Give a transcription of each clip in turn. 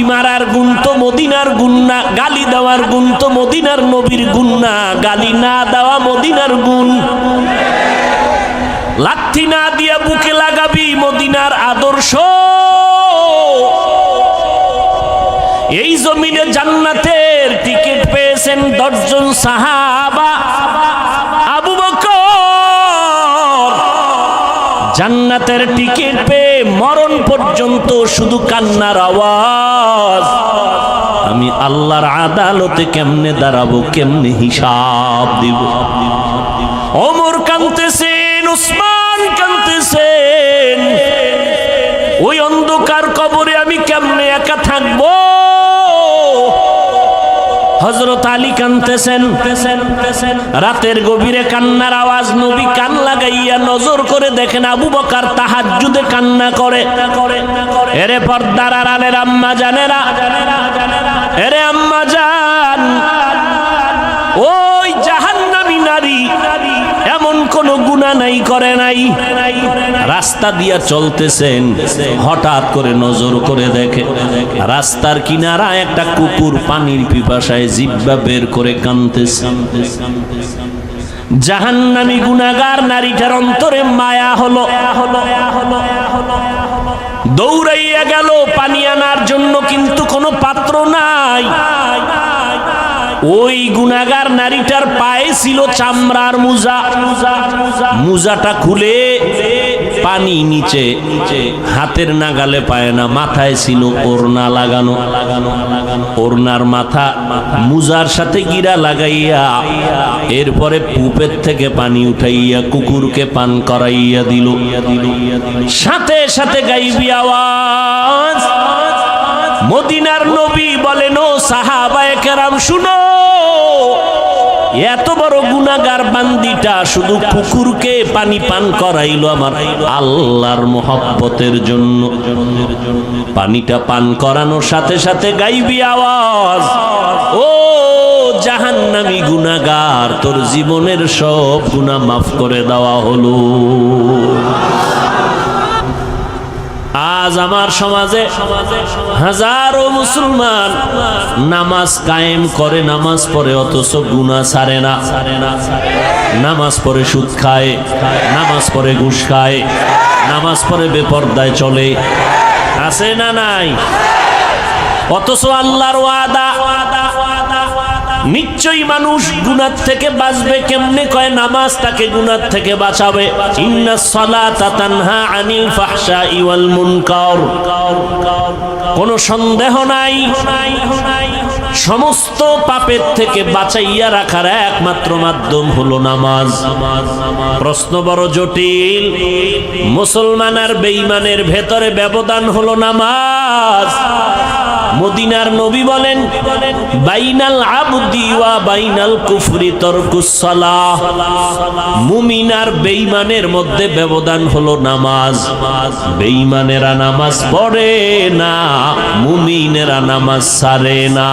মারার গুণ তো মদিনার গুণ না, গালি দেওয়ার গুণ তো মদিনার নবীর গুণ না, গালি না দেওয়া মদিনার গুণ। লাথি না দিয়া বুকে লাগাবি মদিনার আদর্শ। এই জমিনে জান্নাতের টিকিট পেয়েছেন 10 জন সাহাবা। আবু বকর জান্নাতের টিকিট পেয়ে মরণ পর্যন্ত শুধু কান্নার আওয়াজ। আমি আল্লাহর আদালতে কেমনে দাঁড়াবো, কেমনে হিসাব দিব। ওমর কাঁদতেছেন, উসমান কাঁদতেছেন, ওই অন্ধকার কবরে আমি কেমনে একা থাকবো। হযরত আলী কাঁদতেছেন, রাতের গভীরে কান্নার আওয়াজ। নবী কান লাগাইয়া নজর করে দেখেন আবু বকর তাহাজ্জুদে কান্না করে। এরে পর্দার আড়ালের আম্মা জানেরা, এরে আম্মা জান, ওই জাহান্নামী নারী এমন কোন গুনাহ নাই করে নাই। রাস্তা দিয়া চলতেছেন, হঠাৎ করে নজর করে দেখে রাস্তার কিনারা একটা কুকুর পানির পিপাসায় জিহ্বা বের করে কাঁদতেছে। জাহান্নামী গুনাহগার নারীটার অন্তরে মায়া হলো, দৌড়াইয়া গেল পানি আনার জন্য, কিন্তু কোনো পাত্র নাই। ওই গুনাহগার নারীটার পায়ে ছিল চামড়ার মোজা, মোজাটা খুলে পানি নিচে, হাতের নাগালে পায় না, মাথায় ছিল ওড়না লাগানো। ওড়নার মাথা মোজার সাথে গিরা লাগাইয়া এরপরে পুপের থেকে পানি উঠাইয়া কুকুরকে পান করাইয়া দিল। সাথে সাথে গাইবি আওয়াজ, মদিনার নবী বলেন, ও সাহাবায়ে কেরাম শুনো, এত বড় গুনাহগার বান্দিটা শুধু কুকুরকে পানি পান করাইলো আমার আল্লাহর মহব্বতের জন্য। পানিটা পান করানোর সাথে সাথে গাইবি আওয়াজ, ও জাহান্নামী গুনাহগার, তোর জীবনের সব গুনাহ মাফ করে দেওয়া হলো। আজ আমার সমাজে হাজারো মুসলমান নামাজ কায়েম করে, নামাজ পড়ে, অথচ গুনাহ ছাড়ে না। নামাজ পড়ে সুদ খায়, নামাজ পড়ে ঘুষ খায়, নামাজ পড়ে বেপরদায় চলে, আছে না নাই? অথচ আল্লাহর ওয়াদা নিশ্চয়ই মানুষ গুনাহ থেকে বাঁচবে। কেমনে কয়? নামাজ তাকে গুনাহ থেকে বাঁচাবে। ইন্নাস সালাতা তানহা আনিল ফাহশাই ওয়াল মুনকার। কোনো সন্দেহ নাই, সমস্ত পাপের থেকে বাঁচাইয়া রাখার একমাত্র মাধ্যম হলো নামাজ। প্রশ্ন বড় জটিল। মুসলমান আর বেঈমানের ভেতরে ব্যবধান হলো নামাজ। মদিনার নবী বলেন, বাইনাল আবদি ওয়া বাইনাল কুফরি তারকুস সালাহ। মুমিন আর বেঈমানের মধ্যে ব্যবধান হলো নামাজ। বেঈমানেরা নামাজ পড়ে না, মুমিনেরা নামাজ ছাড়ে না।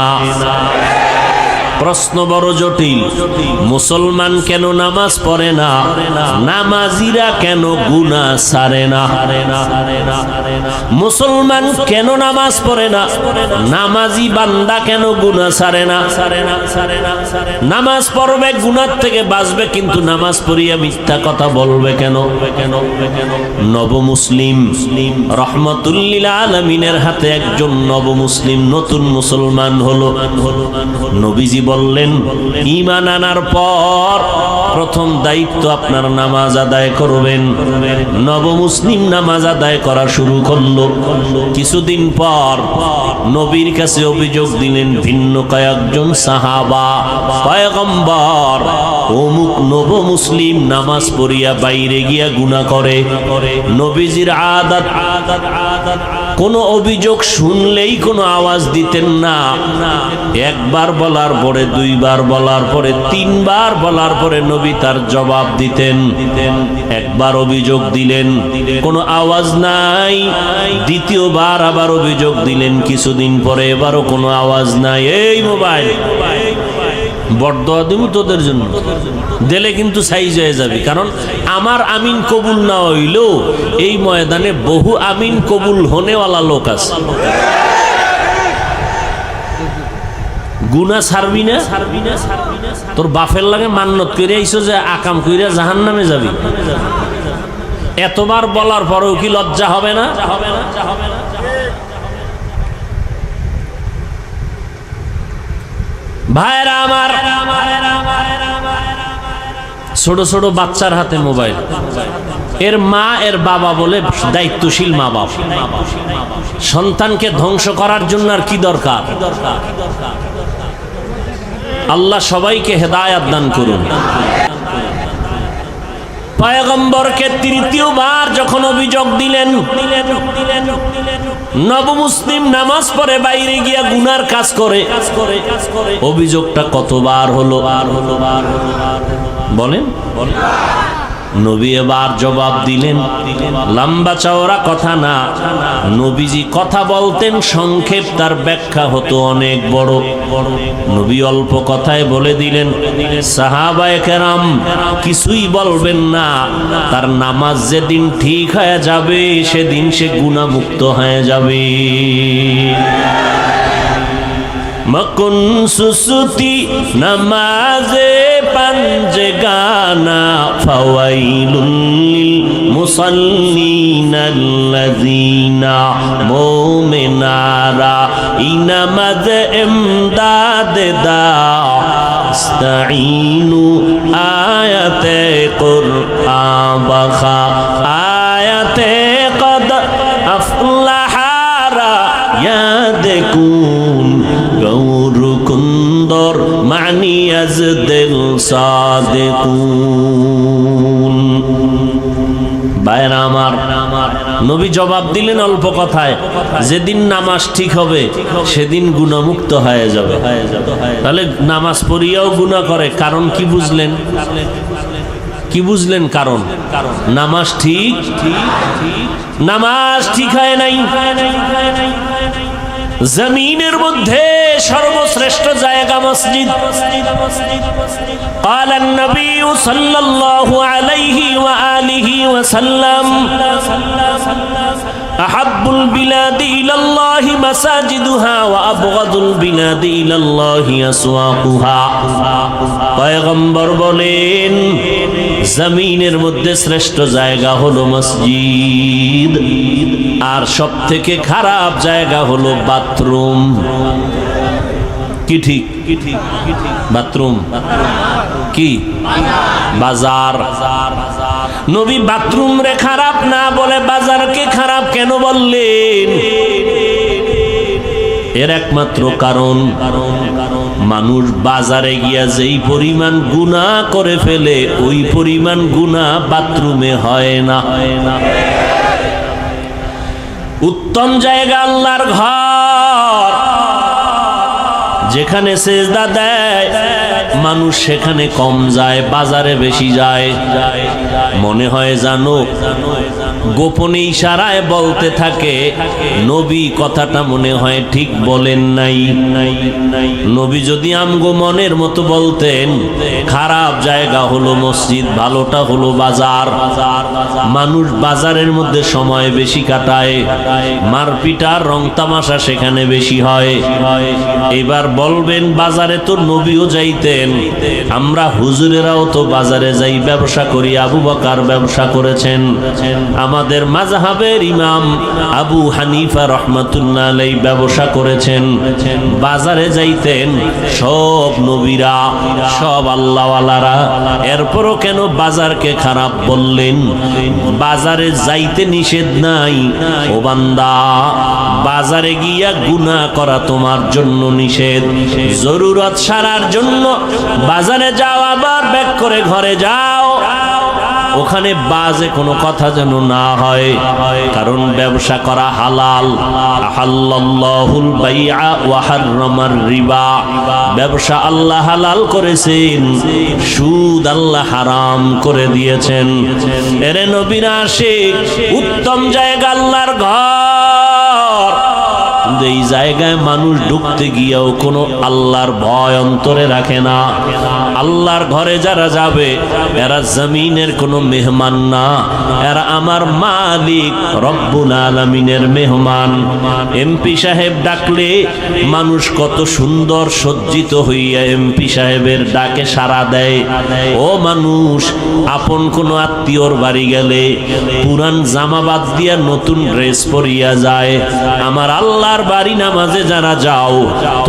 প্রশ্ন বড় জটিল। মুসলমান কেন নামাজ পড়ে না? নামাজিরা কেন গুনাহ ছাড়ে না? মুসলমান কেন নামাজ পড়ে না? নামাজি বান্দা কেন গুনাহ ছাড়ে না? নামাজ পড়বে, গুনাহ থেকে বাঁচবে, কিন্তু নামাজ পড়িয়া মিথ্যা কথা বলবে কেন? নব মুসলিম রহমাতুল লিল আলামিনের হাতে একজন নব মুসলিম নতুন মুসলমান হলো। নবীজি বললেন, ঈমান আনার পর প্রথম দায়িত্ব আপনার নামাজ আদায় করবেন। নব মুসলিম নামাজ আদায় করা শুরু করলো। কিছুদিন পর নবীর কাছে অভিযোগ দিলেন ভিন্ন কয়েকজন সাহাবা, পয়গম্বর, অমুক নব মুসলিম নামাজ পড়িয়া বাইরে গিয়া গুনাহ করে। নবীজির আদত, কোন অভিযোগ শুনলেই কোনো আওয়াজ দিতেন না। একবার বলার পরে, দুইবার বলার পরে, তিনবার বলার পরে নবী তার জবাব দিতেন। একবার অভিযোগ দিলেন, কোনো আওয়াজ নাই। দ্বিতীয়বার আবার অভিযোগ দিলেন, কিছুদিন পরে এবারও কোনো আওয়াজ নাই। এই মোবাইল বড়দোয়া দেব তোদের জন্য, দিলে কিন্তু সাইজ হয়ে যাবে। কারণ আমার আমিন কবুল না হইলেও এই ময়দানে বহু আমিন কবুল হনেওয়ালা লোক আছে। গুনাহ ছাড়বি না? তোর বাপের লাগে মান্নত করে আইছো যে আকাম কইরা জাহান্নামে যাবি, এতবার বলার পরেও কি লজ্জা হবে না? ভাইরা আমার, ছোট ছোট বাচ্চার হাতে মোবাইল, এর মা এর বাবা বলে দায়িত্বশীল মা বাবা সন্তানকে ধ্বংস করার জন্য আর কি দরকার? আল্লাহ সবাইকে হেদায়েত দান করুন। পয়গম্বরকে তৃতীয়বার যখন অভিযোগ দিলেন, নবমুসলিম নামাজ পড়ে বাইরে গিয়া গুনার কাজ করে, অভিযোগটা কতবার হলো? বলেন। নবী এবার জবাব দিলেন, লম্বা চওড়া কথা না, নবীজি কথা বলতেন সংক্ষেপ, তার ব্যাখ্যা হতো অনেক বড়। নবী অল্প কথায় বলে দিলেন, সাহাবায়ে কেরাম কিছুই বলবেন না, তার নামাজ যেদিন ঠিক হয়ে যাবে সেদিন সে গুনাহমুক্ত হয়ে যাবে। মকুন সুসুতি নামাজে পাঞ্জে গানা ফাওয়াইলুল লিল মুসাল্লিনাল্লাযিনা মুমিনারা ইনামাজ ইমদাদ দা ইস্তাঈনু আয়াতে কুরআন বাখা আয়াতে কদ আফলাহারা ইয়াদকুন গৌরকুন্দর মানি আজদিল সাদিকুন। ভাইরা আমার, নবী জবাব দিলেন অল্প কথায়, যেদিন নামাজ ঠিক হবে সেদিন গুনাহমুক্ত হয়ে যাবে। তাহলে নামাজ পড়িয়াও গুনাহ করে, কারণ কি বুঝলেন? কি বুঝলেন কারণ? নামাজ ঠিক, নামাজ ঠিক হয় নাই। জমিনের মধ্যে সর্বশ্রেষ্ঠ জায়গা মসজিদ। قال النبي صلى الله عليه وآله وسلم أحب البلاد إلى الله مساجدها وأبغض البلاد إلى الله أسواقها। পয়গম্বর বলেন, জমিনের মধ্যে শ্রেষ্ঠ জায়গা হলো মসজিদ, আর সব থেকে খারাপ জায়গা হলো বাথরুম। কি ঠিক? বাথরুম কি? বাজার। নবী বাথরুম রে খারাপ না বলে বাজারকে খারাপ কেন বললেন? এর একমাত্র কারণ, মানুষ বাজারে গিয়া যেই পরিমাণ গুনাহ করে ফেলে ওই পরিমাণ গুনাহ বাথরুমে হয় না। উত্তম জায়গা আল্লাহর ঘর, যেখানে সেজদা দেয় মানুষ সেখানে কম যায়, বাজারে বেশি যায়। মনে হয় জানো, গোপনে ইশারায় বলতে থাকে, নবী কথাটা মনে হয় ঠিক বলেন নাই। নবী যদি আমগো মনের মতো বলতেন, খারাপ জায়গা হলো মসজিদ, ভালোটা হলো বাজার। মানুষ বাজারের মধ্যে সময় বেশি কাটায়, মারপিটার রং তামাশা সেখানে বেশি হয়। এবার বলবেন বাজারে তো নবীও যাইতেন, আমরা হুজুরেরাও তো বাজারে যাই, ব্যবসা করি। আবু বকর ব্যবসা করেছেন, আমাদের মাযহাবের ইমাম আবু হানিফা রাহমাতুল্লাহ আলাইহি ব্যবসা করেছেন, বাজারে যাইতেন সব নবীরা, সব আল্লাহওয়ালারা। এরপরও কেন বাজারকে খারাপ বললেন? বাজারে যাইতে নিষেধ নাই ও বান্দা, বাজারে গিয়া গুনাহ করা তোমার জন্য নিষেধ। জরুরত সারার জন্য বাজারে যাও, আবার ব্যাক করে ঘরে যাও, ওখানে বাজে কোনো কথা যেন না হয়, কারণ ব্যবসা করা হালাল। আহাল্লাল্লাহুল বাইআ ওয়া হাররামার রিবা, ব্যবসা আল্লাহ হালাল করেছেন, সুদ আল্লাহ হারাম করে দিয়েছেন। এরে নবীর আশিক, উত্তম জায়গা আল্লাহর ঘর, কিন্তু এই জায়গায় মানুষ ঢুকতে গিয়েও কোনো আল্লাহর ভয় অন্তরে রাখে না। আল্লাহর ঘরে যারা যাবে এরা জমিনের কোনো মেহমান না, এরা আমার মালিক রব্বুল আলামিনের মেহমান। এমপি সাহেব ডাকলে মানুষ কত সুন্দর সজ্জিত হইয়া এমপি সাহেবের ডাকে সাড়া দেয়। ও মানুষ, আপন কোনো আত্মীয়র বাড়ি গেলে পুরান জামা বাদ দিয়া নতুন ড্রেস পরিয়া যায়। আমার আল্লাহর বাড়ি নামাজে যারা যাও,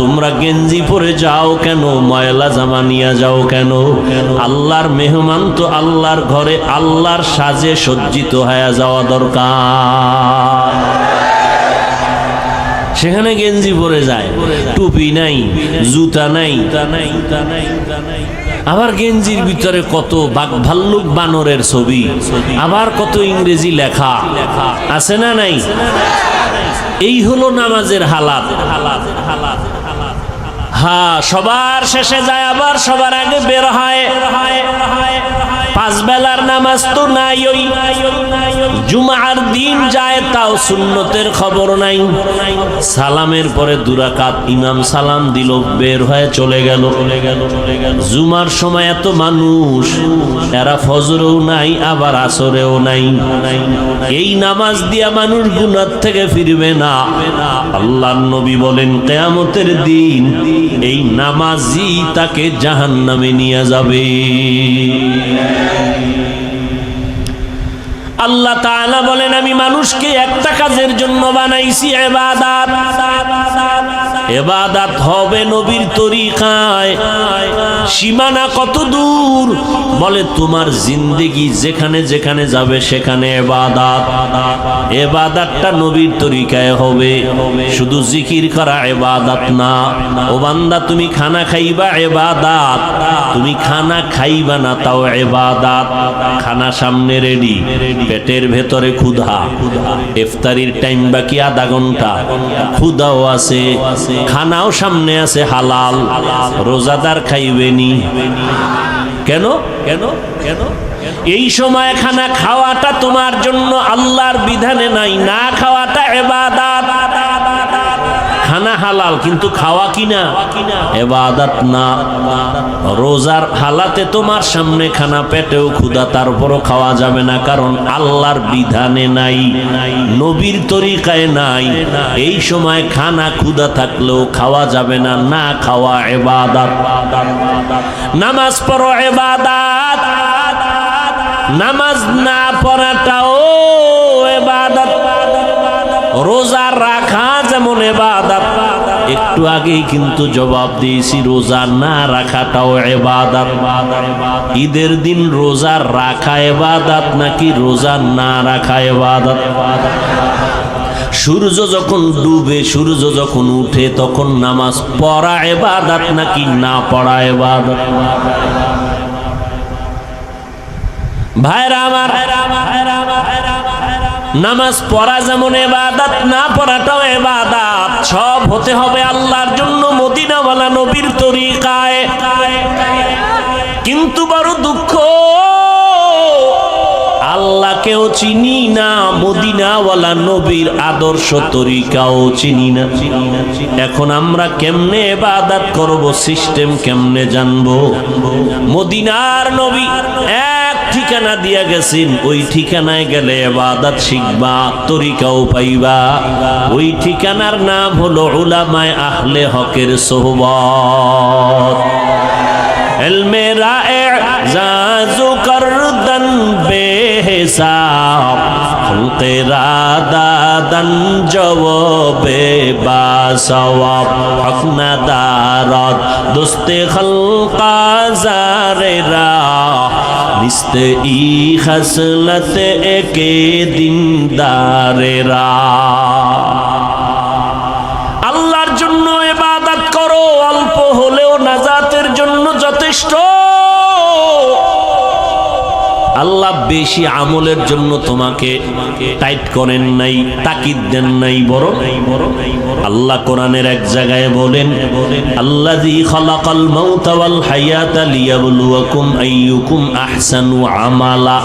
তোমরা গেঞ্জি পরে যাও কেন? ময়লা জামা নিয়ে যাও কেন? আল্লাহর মেহমান তো আল্লাহর ঘরে আল্লাহর সাজে সজ্জিত হয়ে যাওয়া দরকার। সেখানে গেঞ্জি পরে যায়, টুপি নাই, জুতা নাই, আবার গেঞ্জির ভিতরে কত বাঘ ভাল্লুক বানরের ছবি, আবার কত ইংরেজি লেখা আছে না নাই? এই হলো নামাজের হালাত। হ্যাঁ, সবার শেষে যায় আবার সবার আগে বের হয়। পাঁচ বেলার নামাজ তো নাই, ওই জুমার দিন যায় তাও সুন্নতের খবর নাই। সালামের পরে দুরাকাত ইমাম সালাম দিল, বের হয়ে চলে গেল। জুমার সময় এত মানুষ, এরা ফজরেও নাই আবার আসরেও নাই। এই নামাজ দিয়া মানুষ গুনাহ থেকে ফিরবে না। আল্লাহর নবী বলেন কিয়ামতের দিন এই নামাজি তাকে জাহান্নামে নিয়ে যাবে। আল্লাহ তাআলা বলেন আমি মানুষকে একটা কাজের জন্য বানাইছি, ইবাদত। ইবাদত হবে নবীর তরিকায়। সীমানা কত দূর? বলে তোমার জিন্দেগি যেখানে যেখানে যাবে সেখানে ইবাদত। ইবাদতটা নবীর তরিকায় হবে। শুধু জিকির করা ইবাদত না। ও বান্দা, তুমি খানা খাইবা ইবাদত, তুমি খানা খাইবা না তাও ইবাদত। খানা সামনে রেডি, পেটের ভেতরে ক্ষুধা, ইফতারির টাইম বাকি আধা ঘন্টা, ক্ষুধাও আছে, খানাও সামনে আছে হালাল। রোজাদার খাইবেনি কেন? কেন? কেন? এই সময় খানা খাওয়াটা তোমার জন্য আল্লাহর বিধানে নাই, না খাওয়াটা ইবাদত। খানা হালাল কিন্তু খাওয়া কিনা ইবাদত না। রোজার হালাতে তোমার সামনে খানা, পেটেও ক্ষুধা, তারপরও খাওয়া যাবে না, কারণ আল্লাহর বিধানে নাই, নবীর তরিকায় নাই। এই সময় খানা ক্ষুধা থাকলেও খাওয়া যাবে না, না খাওয়া ইবাদত। নামাজ পড়ো ইবাদত, নামাজ না পড়াটাও ইবাদত। রোজা রাখা যেমন ইবাদত, একটু আগেই কিন্তু জবাব দিয়েছি রোজা না রাখাটাও ইবাদত। ঈদের দিন রোজা রাখা ইবাদত নাকি রোজা না রাখা ইবাদত? সূর্য যখন ডুবে, সূর্য যখন উঠে, তখন নামাজ পড়া ইবাদত নাকি না পড়া ইবাদত? ভাইরা আমার, নামাজ পড়া যেমন ইবাদত, না পড়াটাও ইবাদত। সব হতে হবে আল্লাহর জন্য, মদিনাওয়ালা নবীর তরিকায়। কিন্তু বড় দুঃখ, আল্লাহকেও চিনি না, মদিনাওয়ালা নবীর আদর্শ তরিকাও চিনি না। এখন আমরা কেমনে ইবাদত করব, সিস্টেম কেমনে জানবো? মদিনার নবী এক ঠিকানা দিয়া গেছেন, ওই ঠিকানায় গেলে ইবাদত শিখবা, তরিকাও পাইবা। ওই ঠিকানার নাম হলো উলামায়ে আহলে হকের সোহবত। ইলমে রায়ে জাজু করদন বেহিসাব, খুলকে রাদাদান জওবে বাসওয়াব, হক নাদারত দোস্তে খলকা জারেরা, নিস্তে ই খসলত একে দিনদারেরা। আল্লাহর জন্য ইবাদত করো, অল্প হলেও নাজাতের জন্য যথেষ্ট। আল্লাহ বেশি আমলের জন্য তোমাকে টাইট করেন নাই, তাকিদ দেন নাই, বরং আল্লাহ কোরআনের এক জায়গায় বলেন, আল্লাযী খালাকাল মাউতা ওয়াল হায়াতা লিয়াবলুয়াকুম আইয়ুকুম আহসানু আমালা।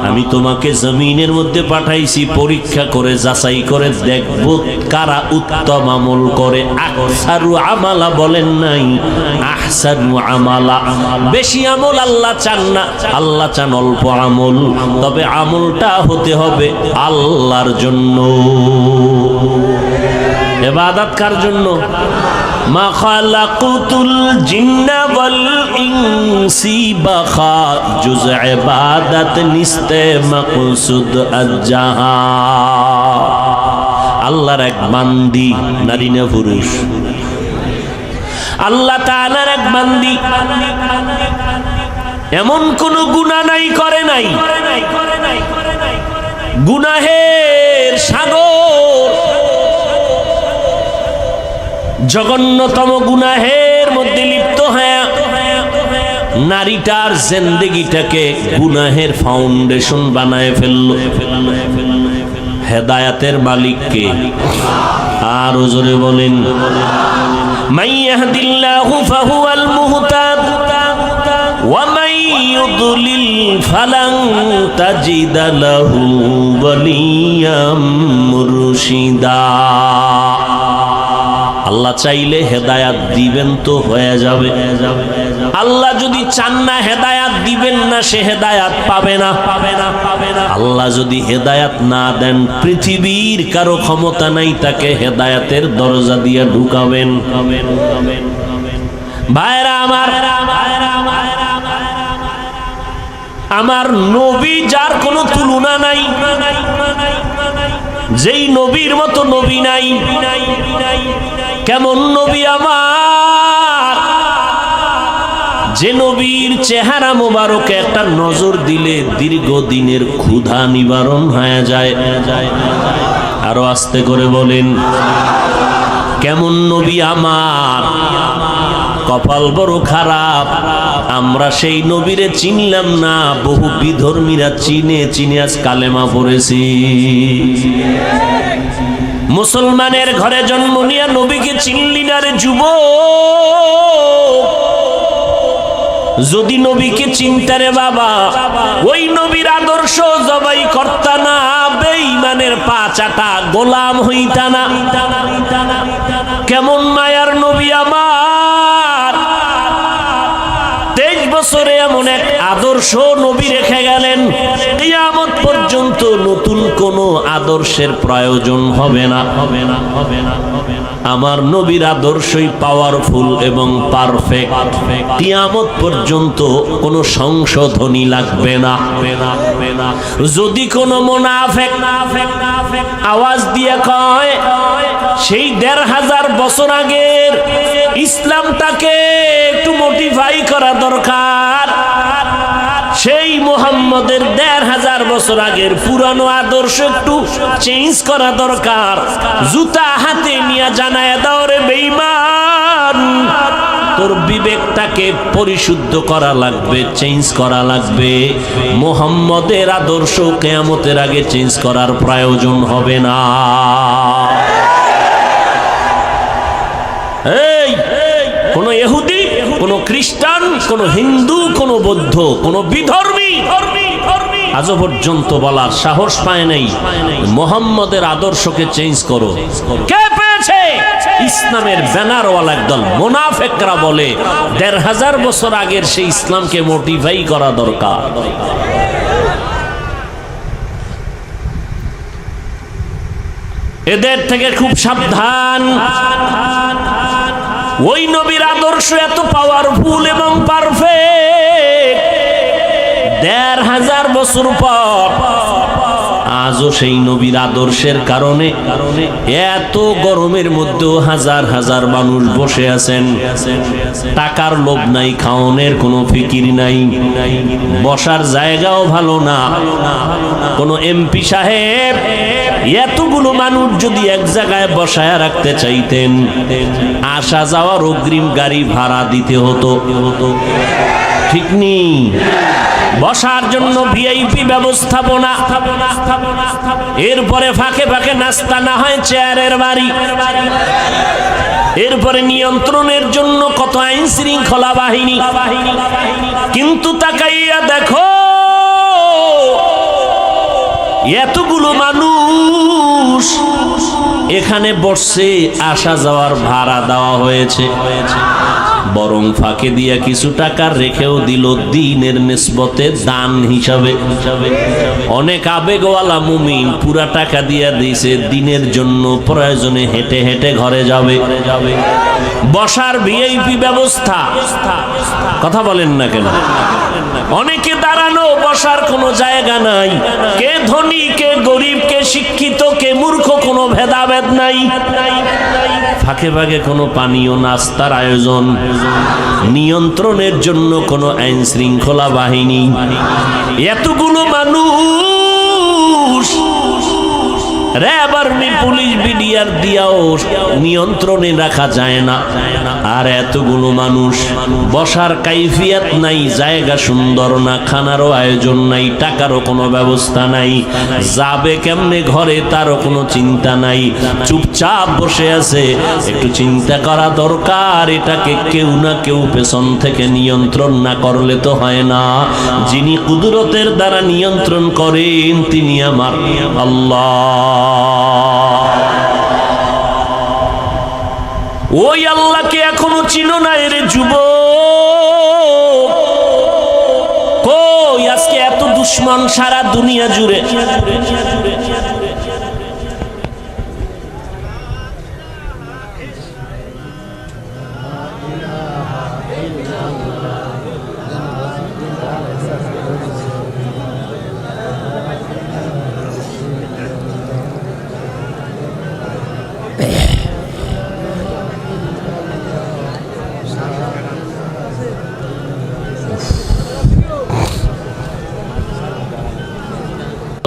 আমি তোমাকে জমিনের মধ্যে পাঠাইছি পরীক্ষা করে, যাচাই করে দেখব কারা উত্তম আমল করে। আকসারু আমালা বলেন নাই, আহসানু আমালা। বেশি আমল আল্লাহ চান না, আল্লাহ চান অল্প আমল, তবে আমলটা হতে হবে আল্লাহর জন্য। ইবাদত কার জন্য? মা খালাকুতুল জিন্না ওয়াল ইনসি বাখা, জুজ ইবাদত নিস্তে মাকসুদ আজ্জাহা। আল্লাহর এক বান্দি, নারী না পুরুষ? আল্লাহ তাআলার এক বান্দি, এমন কোন গুনাহ নাই করে নাই, গুনাহের সাগর, জঘন্যতম গুনাহের মধ্যে লিপ্ত হয়ে নারীটার জিন্দেগিটাকে গুনাহের ফাউন্ডেশন বানায় ফেলল। হেদায়েতের মালিক কে? আর জোরে বলেন, মান ইয়াহদিল্লাহু ফাহুয়াল মুহতাদ ওয়া মান ইউদ্লিল ফালান তাজিদা লাহু ওয়ালিয়াম মুরশিদা। আল্লাহ চাইলে হেদায়াত দিবেন তো হয়ে যাবে। আল্লাহ যদি চান না হেদায়াত দিবেন না, সে হেদায়াত পাবে না। আল্লাহ যদি হেদায়াত না দেন, পৃথিবীর কারো ক্ষমতা নাই তাকে হেদায়াতের দরজা দিয়ে ঢুকাবেন। ভাইরা আমার, আমার নবী যার কোনো তুলনা নাই, যেই নবীর মতো নবী নাই। কেমন নবী আমার, যে নবীর চেহারা মোবারকে একটা নজর দিলে দীর্ঘদিনের ক্ষুধা নিবারণ হয়ে যায়। আরো আস্তে করে বলেন, কেমন নবী আমার। কপাল বড় খারাপ, আমরা সেই নবীরে চিনলাম না, বহু বিধর্মীরা চিনে আজ কালেমা পড়েছি। মুসলমানের ঘরে জন্ম নিয়ে নবীকে চিনলি না রে যুবক। যদি নবীকে চিনতে বাবা, ওই নবীর আদর্শ জবাই করতা না, বেঈমানের পা চাটা গোলাম হইতা না। কেমন মায়ার নবী আমার, 23 বছরে এমন এক আদর্শ নবী রেখে গেলেন, কিয়ামত পর্যন্ত নতুন কোন আদর্শের প্রয়োজন হবে না। আমার নবীর আদর্শই পাওয়ারফুল এবং পারফেক্ট, কিয়ামত পর্যন্ত কোনো সংশোধনী লাগবে না। যদি কোনো মুনাফিক আওয়াজ দিয়ে কয় সেই 1500 বছর আগের ইসলামটাকে একটু মডিফাই করা দরকার, সেই মুহাম্মদের 1500 বছর আগের পুরানো আদর্শ একটু চেঞ্জ করা দরকার, জুতা হাতে নিয়ে জানায় দাও রে বেঈমান, তোর বিবেকটাকে পরিশুদ্ধ করা লাগবে, চেঞ্জ করা লাগবে। মুহাম্মদের আদর্শ কিয়ামতের আগে চেঞ্জ করার প্রয়োজন হবে না। এই কোন ইহুদি, কোন খ্রিস্টান, কোন হিন্দু, কোন বৌদ্ধ, কোন বিধর্মী আজ পর্যন্ত বলার সাহস পায় নাই মুহাম্মদের আদর্শকে চেঞ্জ করো। কে পেয়েছে? ইসলামের ব্যানারওয়ালা একদল মুনাফিকরা বলে 1500 বছর আগের সেই ইসলামকে মডিফাই করা দরকার। এদের থেকে খুব সাবধান। ওই নবীর আদর্শ এত পাওয়ারফুল এবং পারফেক্ট, 1500 বছর পর আজও সেই নবীর আদর্শের কারণে এত গরমের মধ্যেও হাজার হাজার মানুষ বসে আছেন। টাকার লোভ নাই, খাওয়ানোর কোনো ফিকির নাই, বসার জায়গাও ভালো না। কোন এমপি সাহেব এতগুলো মানুষ যদি এক জায়গায় বসায় রাখতে চাইতেন, আসা যাওয়ার অগ্রিম গাড়ি ভাড়া দিতে হতো, ঠিক নেই? বসার জন্য ভিআইপি ব্যবস্থাপনা, এরপরে ফাঁকে ফাঁকে নাস্তা না হয় চেয়ারের বাড়ি, এরপরে নিয়ন্ত্রণের জন্য কত আইন শৃঙ্খলা বাহিনী। কিন্তু তাকাইয়া দেখো এতগুলো মানুষ এখানে বসছে, আসা যাওয়ার ভাড়া দেওয়া হয়েছে, বরং ফাঁকে দিয়া কিছু টাকা রেখেও দিল দ্বীনের নিসবতে দান হিসাবে। অনেক আবেগওয়ালা মুমিন পুরা টাকা দিয়া দিয়েছে দ্বীনের জন্য, প্রয়োজনে হেঁটে হেঁটে ঘরে যাবে। বসার ভিআইপি ব্যবস্থা, কথা বলেন না কেন? অনেকে দাঁড়ানো, বসার কোনো জায়গা নাই। কে ধনী, কে গরিব, কে শিক্ষিত, কে মূর্খ, কোনো ভেদাভেদ নাই। ফাঁকে ফাঁকে কোনো পানীয় নাস্তার আয়োজন, নিয়ন্ত্রণের জন্য কোনো আইন শৃঙ্খলা বাহিনী। এতগুলো মানুষ র‍্যাব, আর্মি, পুলিশ, বিডিআর দিয়াও নিয়ন্ত্রণে রাখা যায় না। আর এতগুলো মানুষ, বসার কাইফিয়াত নাই, জায়গা সুন্দর না, খানারও আয়োজন নাই, টাকারও কোনো ব্যবস্থা নাই, যাবে কেমনে ঘরে তারও কোনো চিন্তা নাই, চুপচাপ বসে আছে। একটু চিন্তা করা দরকার, এটাকে কেউ না কেউ পেছন থেকে নিয়ন্ত্রণ না করলে তো হয় না। যিনি কুদরতের দ্বারা নিয়ন্ত্রণ করেন তিনি আমার আল্লাহ। ওই আল্লাহকে এখনো চিনো না রে যুবক? কই আজকে এত দুশ্মন সারা দুনিয়া জুড়ে?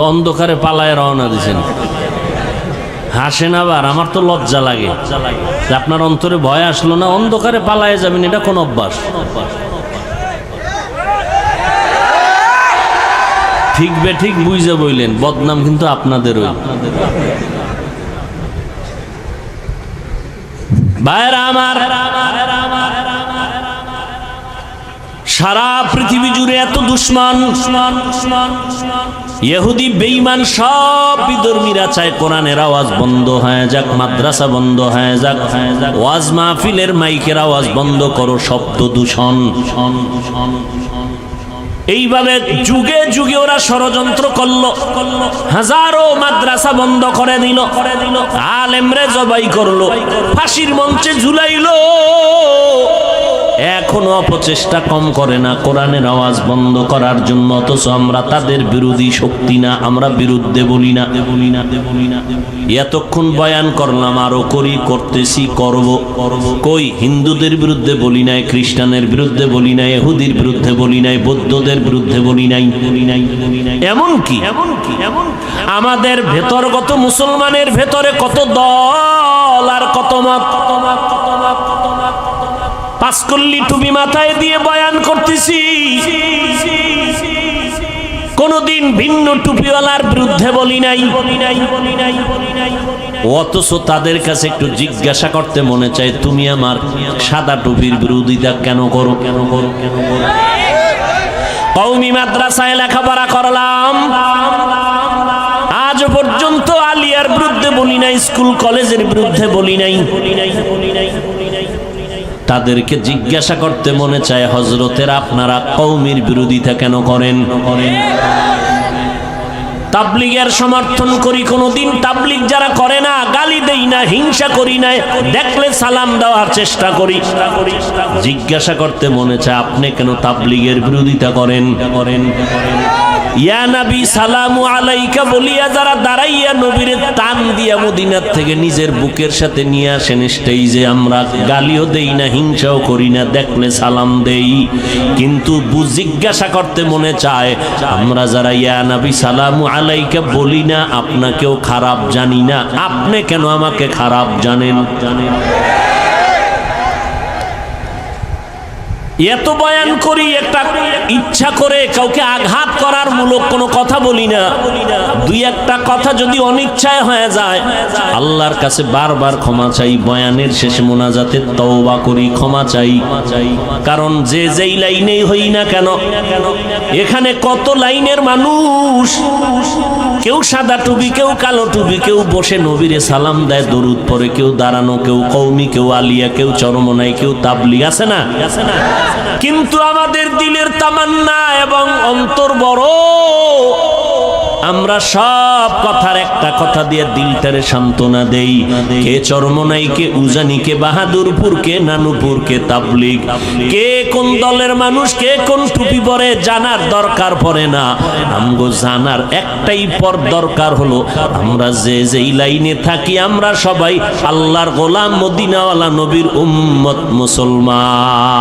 অন্ধকারে পালায় রওনা দিয়েছেন, হাসেন আবার। আমার তো লজ্জা লাগে। আপনার অন্তরে ভয় আসলো না? অন্ধকারে পালায় যাবেন, এটা কোন অভ্যাস? ঠিক বে ঠিক বুঝে বইলেন, বদনাম কিন্তু আপনাদেরই। ভাইরা আমার, সারা পৃথিবী জুড়ে এত দুশ্মন, ইহুদি বেঈমান সব বিধর্মীরা চায় কোরআনের আওয়াজ বন্ধ হয়ে যাক, মাদ্রাসা বন্ধ হয়ে যাক, ওয়াজ মাহফিলের মাইকের আওয়াজ বন্ধ করো, শব্দ দূষণ। এইভাবে যুগে যুগে ওরা ষড়যন্ত্র করলো, হাজারো মাদ্রাসা বন্ধ করে দিল, আলেমরে জবাই করলো, ফাঁসির মঞ্চে ঝুলাইলো। এখনো অপচেষ্টা কম করে না কোরআনের আওয়াজ বন্ধ করার জন্য। অথচ আমরা তাদের বিরোধী শক্তি না, আমরা বিরুদ্ধে বলি না। এতক্ষণ বয়ান করলাম, আরো করি, করতেছি, করব। কই হিন্দুদের বিরুদ্ধে বলি নাই, খ্রিস্টানের বিরুদ্ধে বলি নাই, ইহুদির বিরুদ্ধে বলি নাই, বৌদ্ধদের বিরুদ্ধে বলি নাই। এমনকি আমাদের ভেতরগত মুসলমানের ভেতরে কত দল আর কত মত। পাঁচকল্লি টুপি মাথায় দিয়ে বয়ান করতেছি, কোনদিন ভিন্ন টুপিওয়ালার বিরুদ্ধে বলি নাই। অথচ তাদের কাছে একটু জিজ্ঞাসা করতে মনে চায়, তুমি আমার সাদা টুপির বিরোধিতা কেন করো? কওমি মাদ্রাসায় লেখাপড়া করলাম, আজ পর্যন্ত আলিয়ার বিরুদ্ধে বলি নাই, স্কুল কলেজের বিরুদ্ধে বলি নাই। তাদেরকে জিজ্ঞাসা করতে মনে চায়, হযরতের আপনারা কওমির বিরোধিতা কেন করেন? তাবলীগের সমর্থন করি, কোনদিন তাবলীগ যারা করে না গালি দেই না, হিংসা করি না, দেখলে সালাম দেওয়ার চেষ্টা করি। জিজ্ঞাসা করতে মনে চায়, আপনি কেন তাবলীগের বিরোধিতা করেন? ইয়া নবী সালামু আলাইকা বলিয়া যারা দাঁড়াইয়া নবীরে টান দিয়া মদিনার থেকে নিজের বুকের সাথে নিয়ে আসেন স্টেজে, আমরা গালিও দেই না, হিংসাও করি না, দেখলে সালাম দেই। কিন্তু জিজ্ঞাসা করতে মনে চায়, আমরা যারা ইয়া নবী সালামু আলাইকা বলি না, আপনাকেও খারাপ জানি না, আপনি কেন আমাকে খারাপ জানেন? এত বয়ান করি, একটা ইচ্ছা করে কাউকে আঘাত করার মূলক কোনো কথা বলি না। দুই একটা কথা যদি অনিচ্ছায় হয়ে যায়, আল্লাহর কাছে বারবার ক্ষমা চাই। বয়ানের শেষে মোনাজাতে তওবা করি, ক্ষমা চাই। কারণ যে যেই লাইনেই হই না কেন, এখানে কত লাইনের মানুষ, কেউ সাদা টুপি, কেউ কালো টুপি, কেউ বসে নবীরে সালাম দেয়, দরুদ পড়ে, কেউ দাঁড়ানো, কেউ কওমি, কেউ আলিয়া, কেউ চরমনাই, কেউ তাবলিগ, আছে না? কিন্তু আমাদের দিলের তামান্না এবং অন্তর বড়, আমরা সব কথার একটা কথা দিয়ে দিলটারে সান্ত্বনা দেই। কে চরমনাই, কে উজানি, কে বাহাদুরপুর, কে নানুপুর, কে তাবলিগ, কে কোন দলের মানুষ, কে কোন টুপি পরে জানার দরকার পড়ে না। আমগো জানার একটাই পর দরকার হলো, আমরা যে যেই লাইনে থাকি আমরা সবাই আল্লাহর গোলাম, মদিনাওয়ালা নবীর উম্মত, মুসলমান।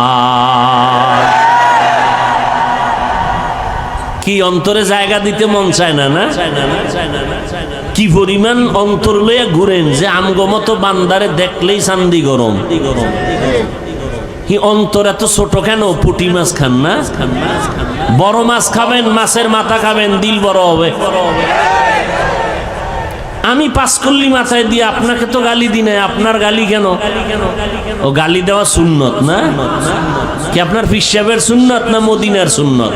কি অন্তরে জায়গা দিতে মন চায় না? না, কি পরিমাণ অন্তর লইয়া ঘুরেন যে আমগো মতো বান্দারে দেখলেই চান্দি গরম। কি অন্তর এত ছোট কেন? পুঁটি মাছ খান না? বড় মাছ খাবেন, মাছের মাথা খাবেন, দিল বড় হবে। আমি পাঁচকল্লি মাথায় দিয়ে আপনাকে তো গালি দিই নাই, আপনার গালি কেন? ও গালি দেওয়া সুন্নত না? কি আপনার পীর সাহেবের সুন্নত না মদিনার সুন্নত?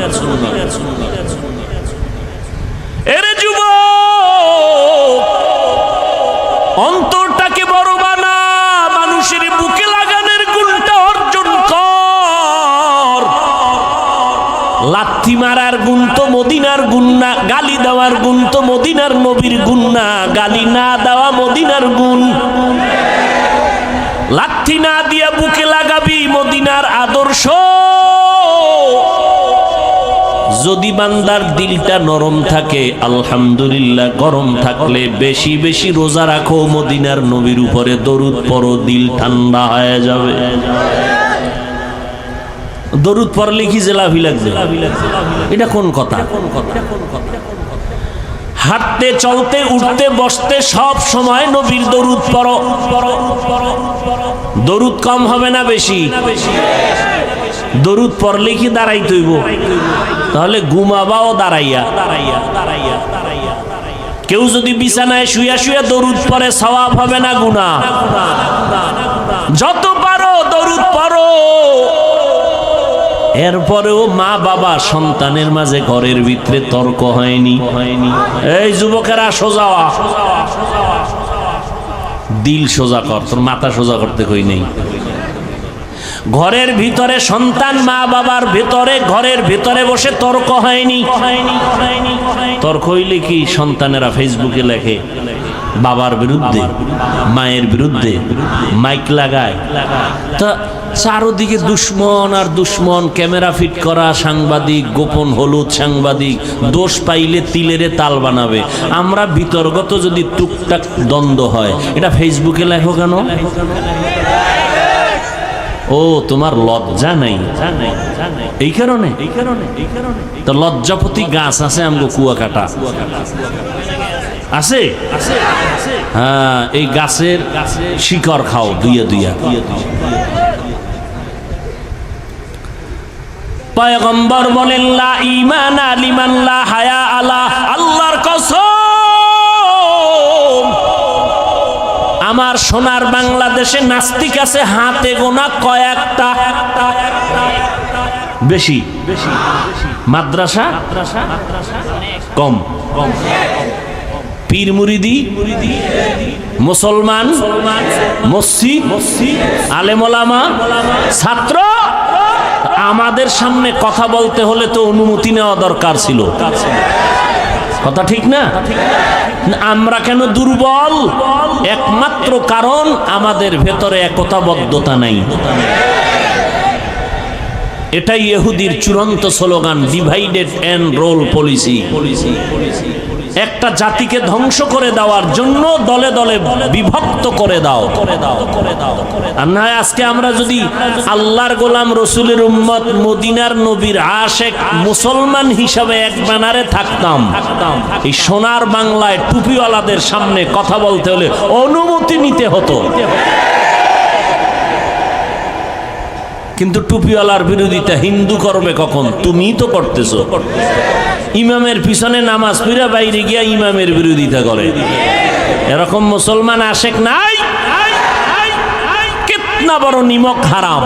এরে যুবক, অন্তরটাকে বড় বানা, মানুষের বুকে লাগানোর গুণটা অর্জন কর। লাথি মারার গুণ তো মদিনার গুণ না, গালি দেওয়ার গুণ তো মদিনার নবীর গুণ না, গালি না দেওয়া মদিনার গুণ। লাথি না দিয়া বুকে লাগাবি মদিনার আদর্শ। যদি বান্দার দিলটা নরম থাকে, আলহামদুলিল্লাহ, গরম থাকলে বেশি বেশি রোজা রাখো, মদিনার নবীর উপরে দরুদ পড়ো, দিল ঠান্ডা হয়ে যাবে। দরুদ পড়লে কি জেলাভি লাগবে? এটা কোন কথা? হাঁটতে, চলতে, উঠতে, বসতে সব সময় নবীর দরুদ পড়ো। দরুদ কম হবে না বেশি? দরুদ পড়লে কি দাঁড়াইতে হইব? তাহলে ঘুমাবাও দাঁড়াইয়া। কেউ যদি বিছানায় শুয়া শুয়া দরুদ পড়ে সওয়াব হবে না গুনাহ? যত পারো দরুদ পড়ো। এরপরেও মা বাবা সন্তানের মাঝে ঘরের ভিতরে তর্ক হয়নি। এই যুবকেরা সোজা হ, দিল সোজা কর, তোর মাথা সোজা করতে কই নেই। ঘরের ভিতরে সন্তান মা বাবার ভিতরে, ঘরের ভিতরে বসে তর্ক হয়নি। তর্ক হইলে কি সন্তানেরা ফেসবুকে লেখে বাবার বিরুদ্ধে, মায়ের বিরুদ্ধে, মাইক লাগায়। তা চারোদিকে দুশ্মন আর দুশ্মন, ক্যামেরা ফিট করা সাংবাদিক, গোপন হলুদ সাংবাদিক, দোষ পাইলে তিলেরে তাল বানাবে। আমরা বিতর্গত যদি টুকটাক দ্বন্দ্ব হয়, এটা ফেসবুকে লেখো কেন? ও তোমার লজ্জা নাই, এই কারণে। তো লজ্জাপতি গাছ আছে আমগো কুয়াকাটা আছে। হ্যাঁ, এই গাছের শিকড় খাও দুইয়া দুইয়া। পয়গম্বর বলেন লা ঈমানা লিমান লা হায়া আলা। আল্লাহর কসম, আমার সোনার বাংলাদেশে নাস্তিক আছে হাতে গোনা কয়েকটা, বেশি মাদ্রাসা কম। পীর মুরিদি, মুসলমান, মসজিদ, আলেম ওলামা, ছাত্র। আমাদের সামনে কথা বলতে হলে তো অনুমতি নেওয়া দরকার ছিল, কথা ঠিক না? আমরা কেন দুর্বল? একমাত্র কারণ আমাদের ভেতরে একতাবদ্ধতা নাই। এটাই ইহুদির চূড়ান্ত slogan, divided and rule policy. একটা জাতিকে ধ্বংস করে দেওয়ার জন্য দলে দলে বিভক্ত করে দাও। আর না, আজকে আমরা যদি আল্লাহর গোলাম, রসুলের উম্মত, মদিনার নবীর আশেক মুসলমান হিসাবে এক ব্যানারে থাকতাম, এই সোনার বাংলায় টুপিওয়ালাদের সামনে কথা বলতে হলে অনুমতি নিতে হতো। কিন্তু টুপিওয়ালার বিরোধিতা হিন্দু করবে কখন? তুমি তো করতেছো। ইমামের পিছনে নামাজ পড়া বাইরে গিয়া ইমামের বিরোধিতা করে, এরকম মুসলমান আশেক নাই। কিতনা বড় নিমক হারাম।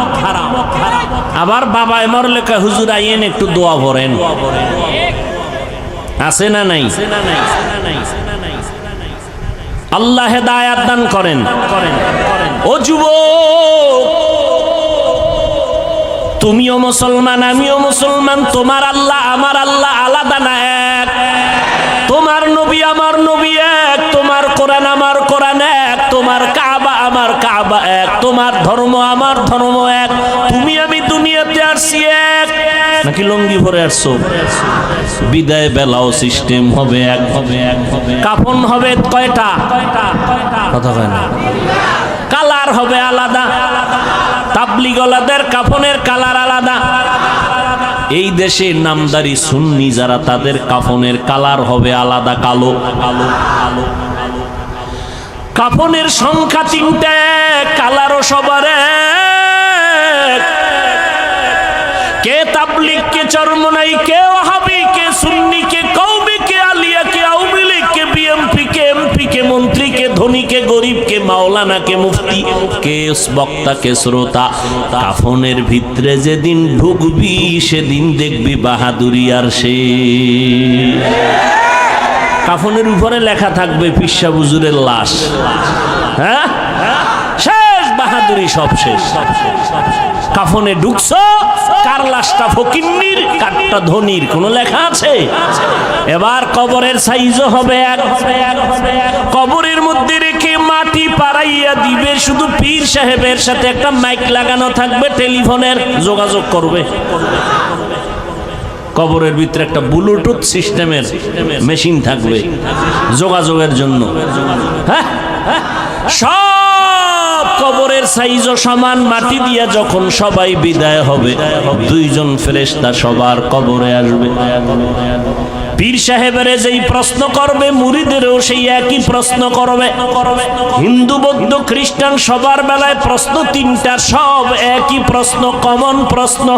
আবার বাবা এমর লেখা হুজুর আইয়েন একটু দোয়া ভরেন। আছে না নাই? আল্লাহ হেদায়াত দান করেন। ও যুবক, তুমিও মুসলমান, আমিও মুসলমান। তোমার আল্লাহ আমার আল্লাহ আলাদা না, এক। তোমার নবী আমার নবী এক, তোমার কোরআন আমার কোরআন এক, তোমার কাবা আমার কাবা এক, তোমার ধর্ম আমার ধর্ম এক। তুমি আমি দুনিয়াতে আসছি এক, নাকি লঙ্গি ভরে আসছো? বিদায় বেলাও সিস্টেম হবে এক, কাফন হবে কয়টা? কথা কয় না। কালার হবে আলাদা, তাবলিগলাদের কাফনের কালার আলাদা। এই দেশে নামদারি সুন্নি যারা, তাদের কাফনের কালার হবে আলাদা, কালো। কাফনের সংখ্যা 3টে, কালারও সবার এক। কে তাবলিগ, কে চরমনাই, কে ওয়াহাবি, কে সুন্নি, কে কওমি, কে আলিয়া, কে আওয়ামী লীগ, কে বিএমপি, কে এমপি, কে মন্ত্রী, কে ধনী, কে গরিব, কে মাওলানা, কে মুফতি, কে বক্তা, কে শ্রোতা। কাফনের ভিতরে যেদিন ঢুকবি সেদিন দেখবি বাহাদুরি আর সে। কাফনের উপরে লেখা থাকবে পিসা হুজুরের লাশ। হ্যাঁ, শেষ বাহাদুরি, সব শেষ। কাফনে ঢুকছো, কার লাশটা ফকিন্নির, কারটা ধনির, কোন লেখা আছে? এবার কবরের সাইজও হবে এক। কবরের মধ্যে রেখে মাটি পাড়াইয়া দিবে, শুধু পীর সাহেবের সাথে একটা মাইক লাগানো থাকবে, টেলিফোনের যোগাযোগ করবে। কবরের ভিতরে একটা ব্লুটুথ সিস্টেমের মেশিন থাকবে যোগাযোগের জন্য। হ্যাঁ, সব কবরের সাইজও সমান। মাটি দিয়া যখন সবাই বিদায় হবে, 2জন ফেরেশতা সবার কবরে আসবে। পীর সাহেবের যেই প্রশ্ন করবে, মুরিদেরও সেই একই প্রশ্ন করবে। হিন্দু বৌদ্ধ খ্রিস্টান সবার বেলায় প্রশ্ন 3টা, সব একই প্রশ্ন, কমন প্রশ্ন।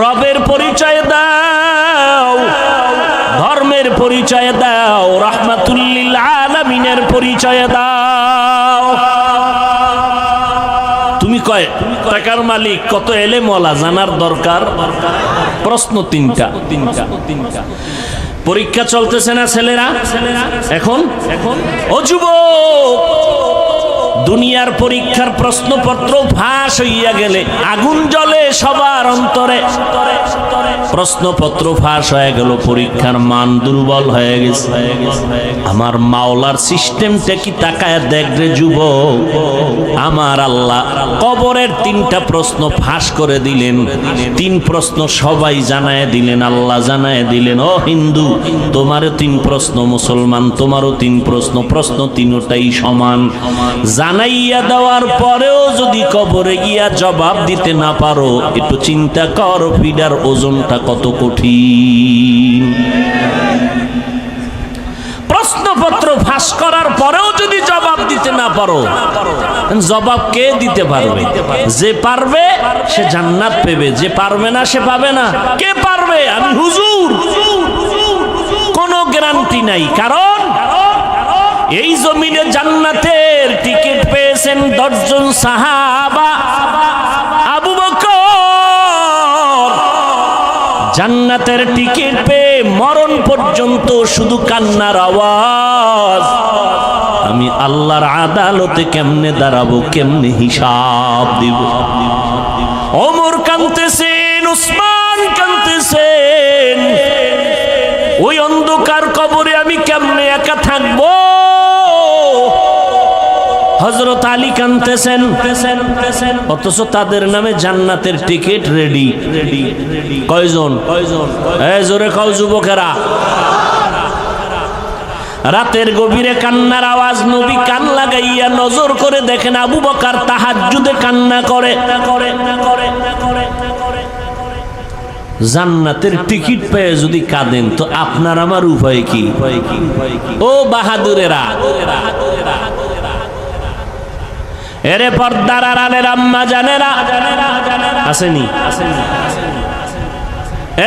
রবের পরিচয় দাও, ধর্মের পরিচয় দাও, রাহমাতুল লিল আলামিনের পরিচয় দাও। তুমি কয় টাকার মালিক, কত এলেম ওয়ালা, জানার দরকার। প্রশ্ন 3টা। পরীক্ষা চলতেছে না ছেলেরা এখন? ও যুবক, দুনিয়ার পরীক্ষার প্রশ্নপত্র ফাঁস হইয়া গেলে আগুন জ্বলে সবার অন্তরে। প্রশ্নপত্র ফাঁস হয়ে গেল, পরীক্ষার মান দুর্বল হয়ে গেছে। আমার মাওলার সিস্টেমটা কি তাকায় দেখ রে যুবক। আমার আল্লাহ কবরের 3টা প্রশ্ন ফাঁস করে দিলেন। 3 প্রশ্ন সবাই জানায় দিলেন, আল্লাহ জানায় দিলেন। ও হিন্দু, তোমারও 3 প্রশ্ন, মুসলমান তোমারও 3 প্রশ্ন। প্রশ্ন 3টাই সমান। জানাইয়া দেওয়ার পরেও যদি কবরে গিয়া জবাব দিতে না পারো, একটু চিন্তা কর পিডার ওজনটা কত কঠিন। প্রশ্নপত্র ফাঁস করার পরেও যদি জবাব দিতে না পারো, জবাব কে দিতে পারবে? যে পারবে সে জান্নাত পেবে, যে পারবে না সে পাবে না। কে পারবে? আমি হুজুর। কোনো গ্যারান্টি নাই, কারণ এই জমিনে জান্নাতের টিকিট পেয়েছেন 10 জন সাহাবা। আবু বকর জান্নাতের টিকিট পেয়ে মরণ পর্যন্ত শুধু কান্নার আওয়াজ। আমি আল্লাহর আদালতে কেমনে দাঁড়াবো, কেমনে হিসাব দিব। ওমর কাঁদতেছেন, উসমান কাঁদতেছেন, ওই অন্ধকার কবরে আমি কেমনে একা থাকবো। হযরত আলী কাঁদতেছেন, অথচ তাদের নামে জান্নাতের টিকিট রেডি। কয়জন? এই জোরে কও যুবকেরা। রাতের গভীরে কান্নার আওয়াজ, নবী কান লাগাইয়া নজর করে দেখেন আবু বকর তাহাজ্জুদে কান্না করে। জান্নাতের টিকিট পেয়ে যদি কাঁদেন, তো আপনার আমার উপায় কি? ও বাহাদুরেরা, এরে পর্দার আড়ালের আম্মা জানেরা আসেনি?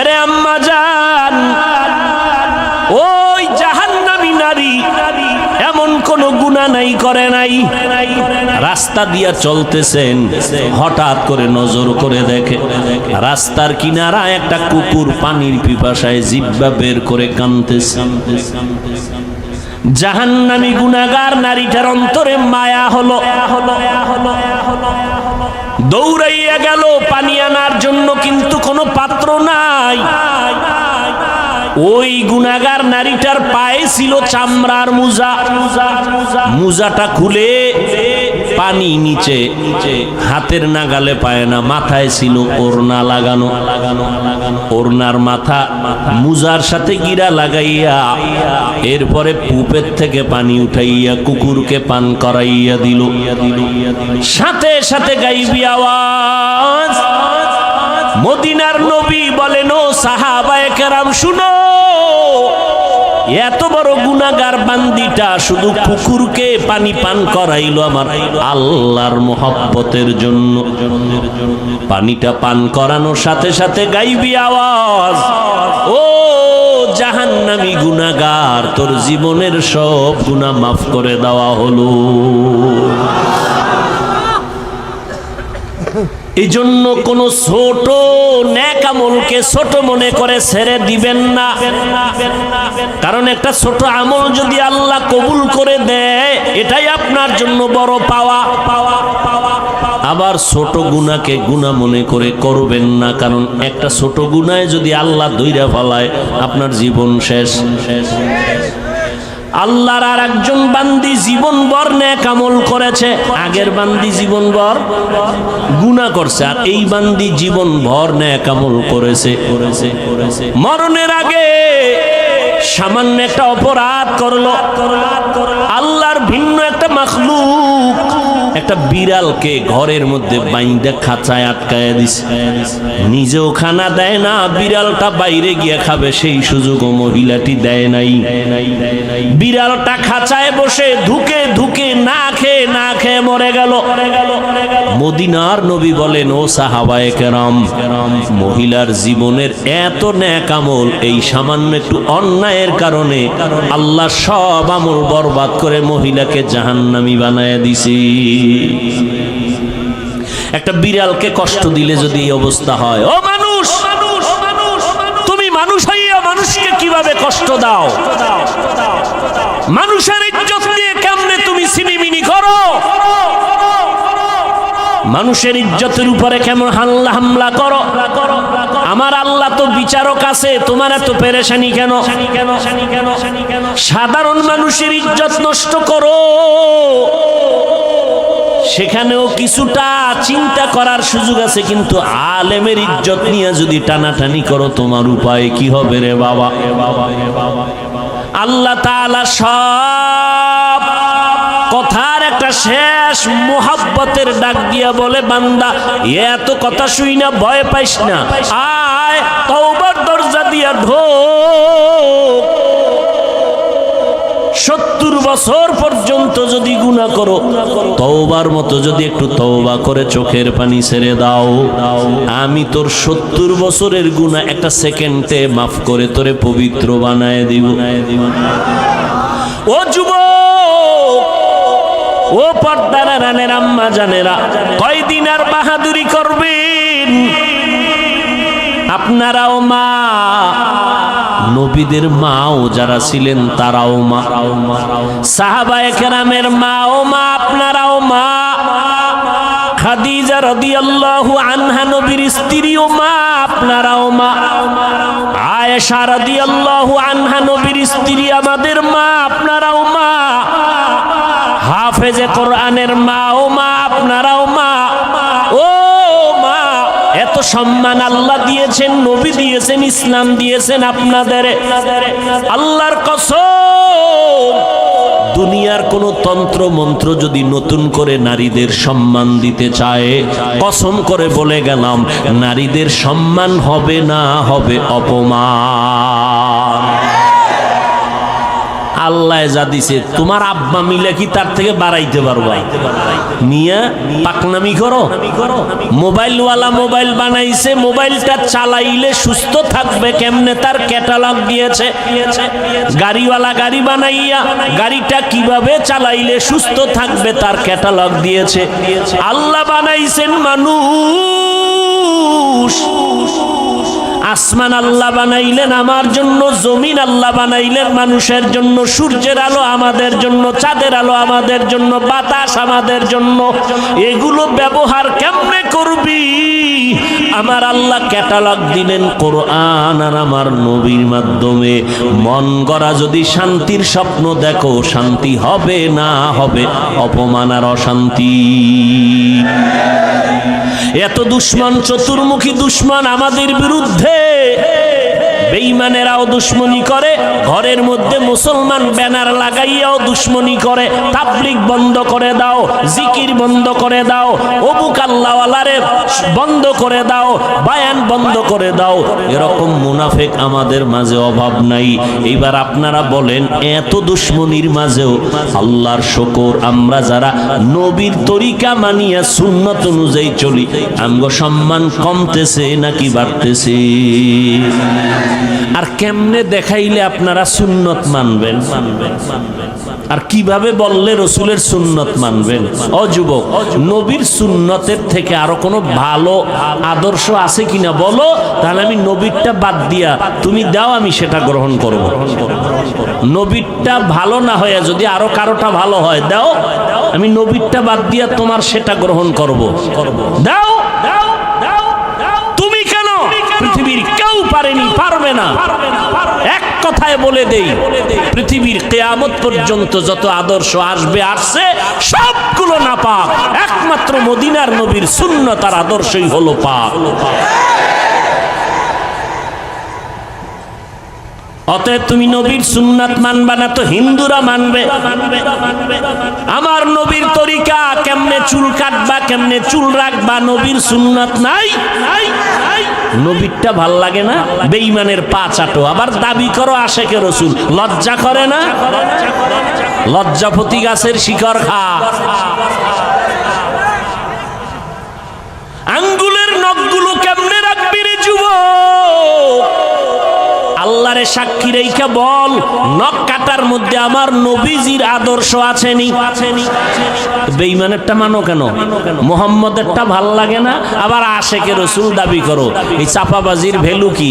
এরে আম্মা জান, ওই জাহান্নামী নারী এমন কোনো গুনাহ নাই, করে নাই। রাস্তা দিয়া চলতেছেন, হঠাৎ করে নজর করে দেখে রাস্তার কিনারায় একটা কুকুর পানির পিপাসায় জিহ্বা বের করে কাঁদতেছে। জাহান্নামী গুনাহগার নারীটার অন্তরে মায়া হলো, দৌড়াইয়া গেল পানি আনার জন্য, কিন্তু কোনো পাত্র নাই। ওই গুনাহগার নারীটার পায়ে ছিল চামড়ার মোজা, মোজাটা খুলে পানি নিচে, হাতের নাগালে পায় না, মাথায় ছিল ওড়না লাগানো। ওড়নার মাথা মোজার সাথে গিরা লাগাইয়া এরপরে পুপের থেকে পানি উঠাইয়া কুকুরকে পান করাইয়া দিল। সাথে সাথে গাইবি আওয়াজ, মদিনার নবী বলেন, ও সাহাবায়ে কেরাম শুনো, এত বড় গুনাহগার বান্দিটা শুধু কুকুরকে পানি পান করাইলো আমার আল্লাহর মোহাব্বতের জন্য। পানিটা পান করানোর সাথে সাথে গাইবি আওয়াজ, ও জাহান্নামী গুনাহগার, তোর জীবনের সব গুনাহ মাফ করে দেওয়া হলো। এই জন্য কোন ছোট নেক আমলকে ছোট মনে করে ছেড়ে দিবেন না, কারণ একটা ছোট আমল যদি আল্লাহ কবুল করে দেয় এটাই আপনার জন্য বড় পাওয়া। আবার ছোট গুনাহকে গুনাহ মনে করে করবেন না, কারণ একটা ছোট গুনাহে যদি আল্লাহ ধইরা ফেলায় আপনার জীবন শেষ। আল্লাহর আর একজন বান্দি জীবনভর নেক আমল করেছে, আগের বান্দি জীবনভর গুনাহ করছে, আর এই বান্দি জীবনভর নেক আমল করেছে। মরণের আগে সামান্য একটা অপরাধ করলো, আল্লাহর ভিন্ন একটা মাখলুক একটা বিড়ালকে ঘরের মধ্যে বাইন্দা খাঁচায় আটকায় দিছে, নিজেও খানা দেয় না, বিড়ালটা বাইরে গিয়ে খাবে সেই সুযোগও মহিলাটি দেয় নাই। বিড়ালটা খাঁচায় বসে ধুকে ধুকে না খেয়ে মরে গেল। মদিনার নবী বলেন, ও সাহাবায়ে কেরাম, মহিলার জীবনের এত নেক আমল এই সামান্য একটু অন্যায়ের কারণে আল্লাহ সব আমল বরবাদ করে মহিলাকে জাহান্নামী বানায় দিছে। একটা বিড়ালকে কষ্ট দিলে যদি এই অবস্থা হয়, ও মানুষ, তুমি মানুষ হইয়া মানুষকে কিভাবে কষ্ট দাও? মানুষের ইজ্জত নিয়ে কেমনে তুমি সিনিমিনি করো? মানুষের ইজ্জতের উপরে কেমন হামলা করো? আমার আল্লাহ তো বিচারক আছে, তোমার এত পেরেশানি কেন? সাধারণ মানুষের ইজ্জত নষ্ট করো, সেখানেও কিছুটা চিন্তা করার সুযোগ আছে, কিন্তু আলেমের ইজ্জত নিয়ে যদি টানাটানি করো তোমার উপায় কি হবে রে বাবা? আল্লাহ তাআলা সব কথার একটা শেষ মোহাব্বতের ডাক দিয়া বলে, বান্দা এত কথা শুই না, ভয় পাইস না, আয় তওবার দরজা দিয়া ঢোক। 70 বছর পর্যন্ত যদি গুনাহ করো, তওবার মতো যদি একটু তওবা করে চোখের পানি ছেড়ে দাও, আমি তোর 70 বছরের গুনাহ একটা সেকেন্ডে মাফ করে তোরে পবিত্র বানায় দিব। ও যুবক, ও পর্দার রানের আম্মা জানেরা, কয়দিন আর বাহাদুরি করবেন? আপনারাও মা, নবীদের মাও যারা ছিলেন তারাও মা, সাহাবায়ে কেরামের মাও মা, আপনারাও মা। খাদিজা রাদিয়াল্লাহু আনহা নবীর স্ত্রীও মা, আপনারাও মা। আয়েশা রাদিয়াল্লাহু আনহা নবীর স্ত্রী, আমাদের মা, আপনারাও মা। হাফেজে কোরআনের মাও মা, আপনারাও মা। ও মা, এত সম্মান আল্লাহ দিয়েছেন, নবী দিয়েছেন, ইসলাম দিয়েছেন আপনাদের। আল্লাহর কসম, দুনিয়ার কোন তন্ত্র মন্ত্র যদি নতুন করে নারীদের সম্মান দিতে চায়, কসম করে বলে গেলাম, নারীদের সম্মান হবে না, হবে অপমান। আল্লাহ যা দিছে তোমার আব্বা মিলে কি তার থেকে বাড়াইতে পারবা? মিয়া পাকনামি করো। মোবাইলওয়ালা মোবাইল বানাইছে, মোবাইলটা চালাইলে সুস্থ থাকবে কেমনে তার ক্যাটালগ দিয়েছে। গাড়িওয়ালা গাড়ি বানাইয়া গাড়িটা কিভাবে চালাইলে সুস্থ থাকবে তার ক্যাটালগ দিয়েছে। আল্লাহ বানাইছেন মানুষ। আসমান আল্লাহ বানাইলেন আমার জন্য, জমিন আল্লাহ বানাইলেন মানুষের জন্য, সূর্যের আলো আমাদের জন্য, চাঁদের আলো আমাদের জন্য, বাতাস আমাদের জন্য। এগুলো ব্যবহার কেমনে করবি? আমার আল্লাহ ক্যাটালগ দিলেন কোরআন আর আমার নবীর মাধ্যমে। মন গড়া যদি শান্তির স্বপ্ন দেখো, শান্তি হবে না, হবে অপমান আর অশান্তি। এত দুশ্মন, চতুর্মুখী দুশ্মন আমাদের বিরুদ্ধে। বেঈমানেরাও দুশ্মনী করে, ঘরের মধ্যে মুসলমান ব্যানার লাগাইয়াও দুশ্মনী করে। তাবলীগ বন্ধ করে দাও, জিকির বন্ধ করে দাও, অবুক আল্লাহওয়ালারে বন্ধ করে দাও, বায়ান বন্ধ করে দাও। এরকম মুনাফিক আমাদের মাঝে অভাব নাই। এইবার আপনারা বলেন, এত দুশ্মনীর মাঝেও আল্লাহর শুকর, আমরা যারা নবীর তরিকা মানিয়া সুন্নাত অনুযায়ী চলি, আমগো সম্মান কমতেছে নাকি বাড়তেছে? আর কেমনে দেখাইলে আপনারা সুন্নত মানবেন? আর কিভাবে বললে রসুলের সুন্নত মানবেন? ও যুবক, নবীর সুন্নতের থেকে আরো কোনো ভালো আদর্শ আছে কিনা বলো, তাহলে আমি নবীরটা বাদ দিয়া তুমি দাও, আমি সেটা গ্রহণ করব। নবীরটা ভালো না হয়, যদি আরো কারোটা ভালো হয় দাও, আমি নবীরটা বাদ দিয়া তোমার সেটা গ্রহণ করব। দাও। তুমি কেন? পৃথিবীর কেউ পারেনি, পারবে না। এক কথায় বলে দেই, পৃথিবীর কিয়ামত পর্যন্ত যত আদর্শ আসবে, আসছে, সবগুলো নাপাক। একমাত্র মদিনার নবীর সুন্নাত আর আদর্শই হলো পাক। অতএব তুমি নবীর সুন্নাত মানবা না তো হিন্দুরা মানবে। আমার নবীর তরিকা, কেমনে চুল কাটবা, কেমনে চুল রাখবা, নবীর সুন্নাত নাই। নবীরটা ভাল লাগে না? বেঈমানের পা চাটো, আবার দাবি করো আশেকে রসুল। লজ্জা করে না? লজ্জাপতি গাছের শিকড় খা। আঙ্গুলের নখগুলো কেমনে রাখবি রে যুবক? আল্লাহরে সাক্ষী রেখে বল, নখ কাটার মধ্যে আমার নবীজির আদর্শ আছেনি? বেঈমানেরটা মানো কেন? মুহাম্মদেরটা ভাল লাগে না, আবার আশেকে রসুল দাবি করো। এই চাপাবাজির ভ্যালু কি?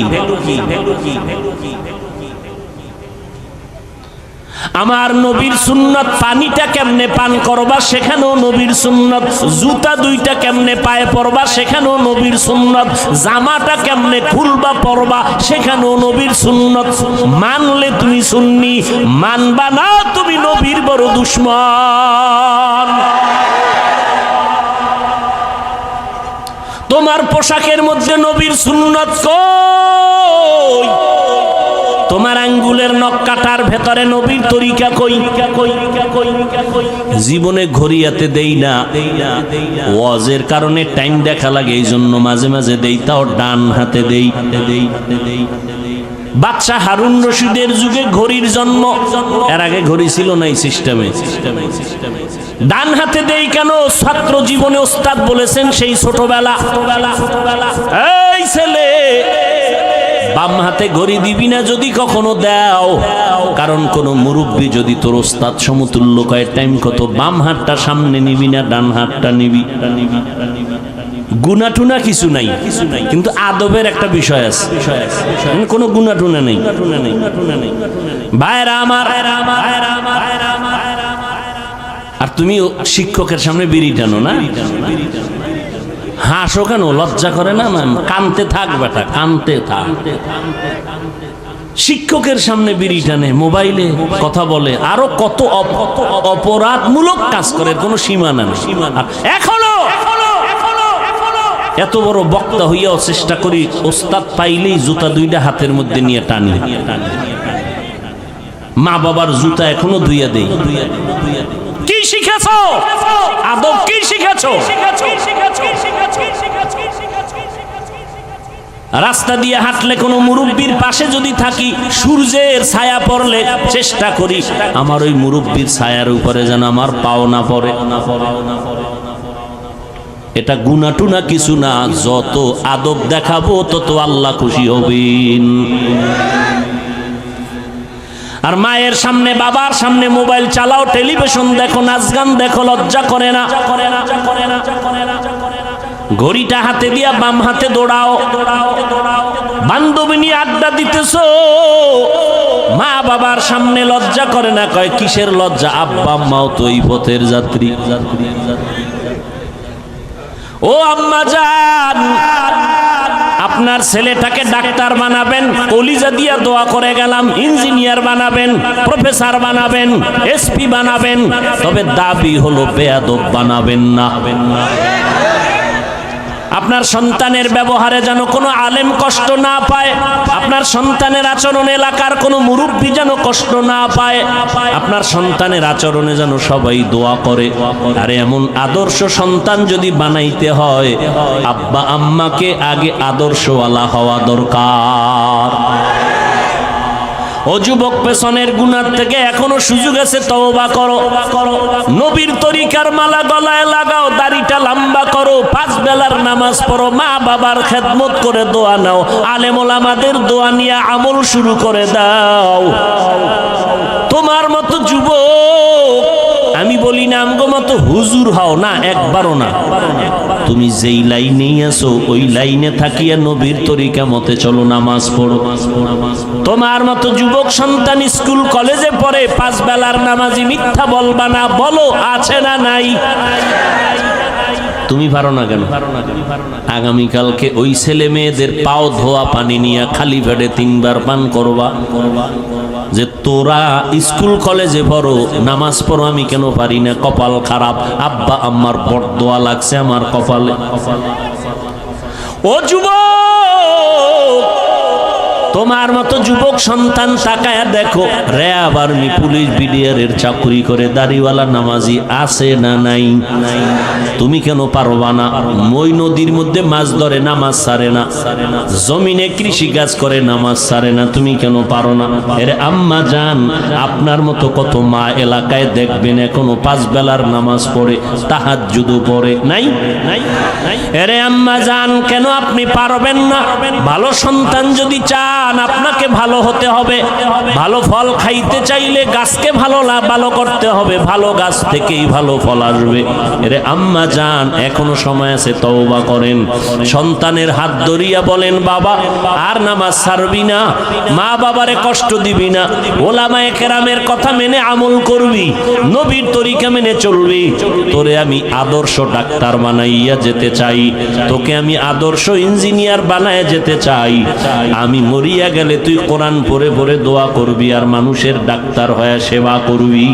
আমার নবীর সুন্নাত, পানিটা কেমনে পান করবা সেখানেও নবীর সুন্নাত, জুতা দুইটা কেমনে পায়ে পরবা সেখানেও নবীর সুন্নাত, জামাটা কেমনে খুলবা পরবা সেখানেও নবীর সুন্নাত। মানলে তুমি সুন্নি, মানবা না তুমি নবীর বড় দুশমন। তোমার পোশাকের মধ্যে নবীর সুন্নাত কই? তোমার আঙ্গুলের নখ কাটার ভেতরে নবীর তরিকা কই? জীবনে ঘড়িয়াতে দেই না, ওয়াজের কারণে টাইম দেখা লাগে, এই জন্য মাঝে মাঝে দেই, তাও ডান হাতে দেই। বাদশা হারুন রশিদের যুগে ঘড়ির জন্ম, এর আগে ঘড়ি ছিল না এই সিস্টেমে। ডান হাতে দেই কেন? ছাত্র জীবনে ওস্তাদ বলেছেন সেই ছোটবেলা, এই ছেলে বাম হাতে ঘড়ি দিবি না যদি কখনো দাও, কারণ কোন মুরব্বী যদি তোর ওস্তাদ সমতুল্য কয় টাইম কত, বাম হাতটা সামনে নিবি না ডান হাতটা নিবি। গুনাটুনা কিছু নাই, কিন্তু আদবের একটা বিষয় আছে, কোনো গুনাটুনা নেই। ভাইরা আমার, আর তুমি শিক্ষকের সামনে বিড়ি টানো না, হাসো কেন? লজ্জা করে না? কানতে থাক বেটা, কানতে থাক। শিক্ষকের সামনে বিড়ি টানে, মোবাইলে কথা বলে, আরো কত অপরাধমূলক কাজ করে, কোনো সীমা না। এখনো এত বড় বক্তা হইয়াও চেষ্টা করি ওস্তাদ পাইলেই জুতা দুইটা হাতের মধ্যে নিয়ে টানি। মা বাবার জুতা এখনো ধুইয়া দেই। কি শিখেছো? আদব কি শিখেছো? রাস্তা দিয়ে হাঁটলে কোনো মুরব্বির পাশে যদি থাকি, সূর্যের ছায়া পড়লে চেষ্টা করি আমার ওই মুরব্বির ছায়ার উপরে যেন আমার পাও না পড়ে। এটা গুনাটুনা কিছু না, যত আদব দেখাবো তত আল্লাহ খুশি হবেন। আর মায়ের সামনে বাবার সামনে মোবাইল চালাও, টেলিভিশন দেখো, নাচ গান দেখো, লজ্জা করে না? ঘড়িটা হাতে দিয়া বাম হাতে দৌড়াও, বান্ধবী নিয়ে আড্ডা দিতেছো, মা বাবার সামনে লজ্জা করে না? কয় কিসের লজ্জা, আব্বা আম্মাও তো এই পথের যাত্রী। ও আম্মা জান, আপনার ছেলেটাকে ডাক্তার বানাবেন, কলিজা দিয়া দোয়া করে গেলাম, ইঞ্জিনিয়ার বানাবেন, প্রফেসর বানাবেন, এসপি বানাবেন, তবে দাবি হলো বেয়াদব বানাবেন না। আপনার সন্তানের ব্যবহারে যেন কোনো আলেম কষ্ট না পায়, আপনার সন্তানের আচরণে এলাকার কোনো মুরব্বী যেন কষ্ট না পায়, আপনার সন্তানের আচরণে যেন সবাই দোয়া করে। আরে এমন আদর্শ সন্তান যদি বানাইতে হয়, আব্বা আম্মাকে আগে আদর্শওয়ালা হওয়া দরকার। ও যুবক, পেছনের গুনার থেকে এখনো সুযোগ আছে, তওবা করো। নবীর তরিকার মালা গলায় লাগাও, দাড়িটা লম্বা করো, 5 বেলার নামাজ পড়ো, মা বাবার খেদমত করে দোয়া নাও, আলেম ওলামাদের দোয়া নিয়ে আমল শুরু করে দাও। তোমার মতো যুবক, আমি বলি না আমগো মতো হুজুর হও না, একবারও না। তুমি যেই লাইনেই আছো ওই লাইনে থাকিয়া নবীর তরিকা মতে চলো, নামাজ পড়ো। তোমার মতো যুবক সন্তান স্কুল কলেজে পড়ে, 5 বেলার নামাজি, মিথ্যা বলবা না, বলো আছে না নাই? তুমি পারো না কেন? আগামীকালকে ওই ছেলে মেয়েদের পাও ধোয়া পানি নিয়ে খালি পেটে 3 বার পান করবা, যে তোরা স্কুল কলেজে পড়ো, নামাজ পড়ো, আমি কেন পারি না, কপাল খারাপ, আব্বা আম্মার বরদোয়া লাগছে আমার কপালে। ও যুবক, তোমার মতো যুবক সন্তান তাকায়া দেখো, র্যাব আর্মি পুলিশ বিডিআরের চাকরি করে দাড়িওয়ালা নামাজি আছে না নাই? তুমি কেন পারবা না? মই নদীর মধ্যে মাছ ধরে, নামাজ ছাড়ে না, জমিনে কৃষি কাজ করে, নামাজ ছাড়ে না, তুমি কেন পারো না? এরে আম্মা জান, আপনার মতো কত মা এলাকায় দেখবেন এখনো 5 বেলার নামাজ পড়ে, তাহাজ্জুদ পড়ে, নাই? এরে আম্মা জান, কেন আপনি পারবেন না? ভালো সন্তান যদি চান, আপনাকে ভালো হতে হবে। ভালো ফল খাইতে চাইলে গাছকে ভালো করতে হবে, ভালো গাছ থেকেই ভালো ফল আসবে। এরে আম্মা জান, এখনো সময় আছে, তওবা করেন। সন্তানের হাত ধরিয়া বলেন, বাবা আর নামাজ ছাড়বি না, মা বাবারে কষ্ট দিবি না, ওলামায়ে কেরামের কথা মেনে আমল করবি, নবীর তরিকা মেনে চলবি। তোরে আমি আদর্শ ডাক্তার বানাইয়া যেতে চাই, তোকে আমি আদর্শ ইঞ্জিনিয়ার বানায় যেতে চাই। আমি মরিয়া গেলে তুই কোরআন পড়ে পড়ে দোয়া করবি আর মানুষের ডাক্তার হয়ে সেবা করবি।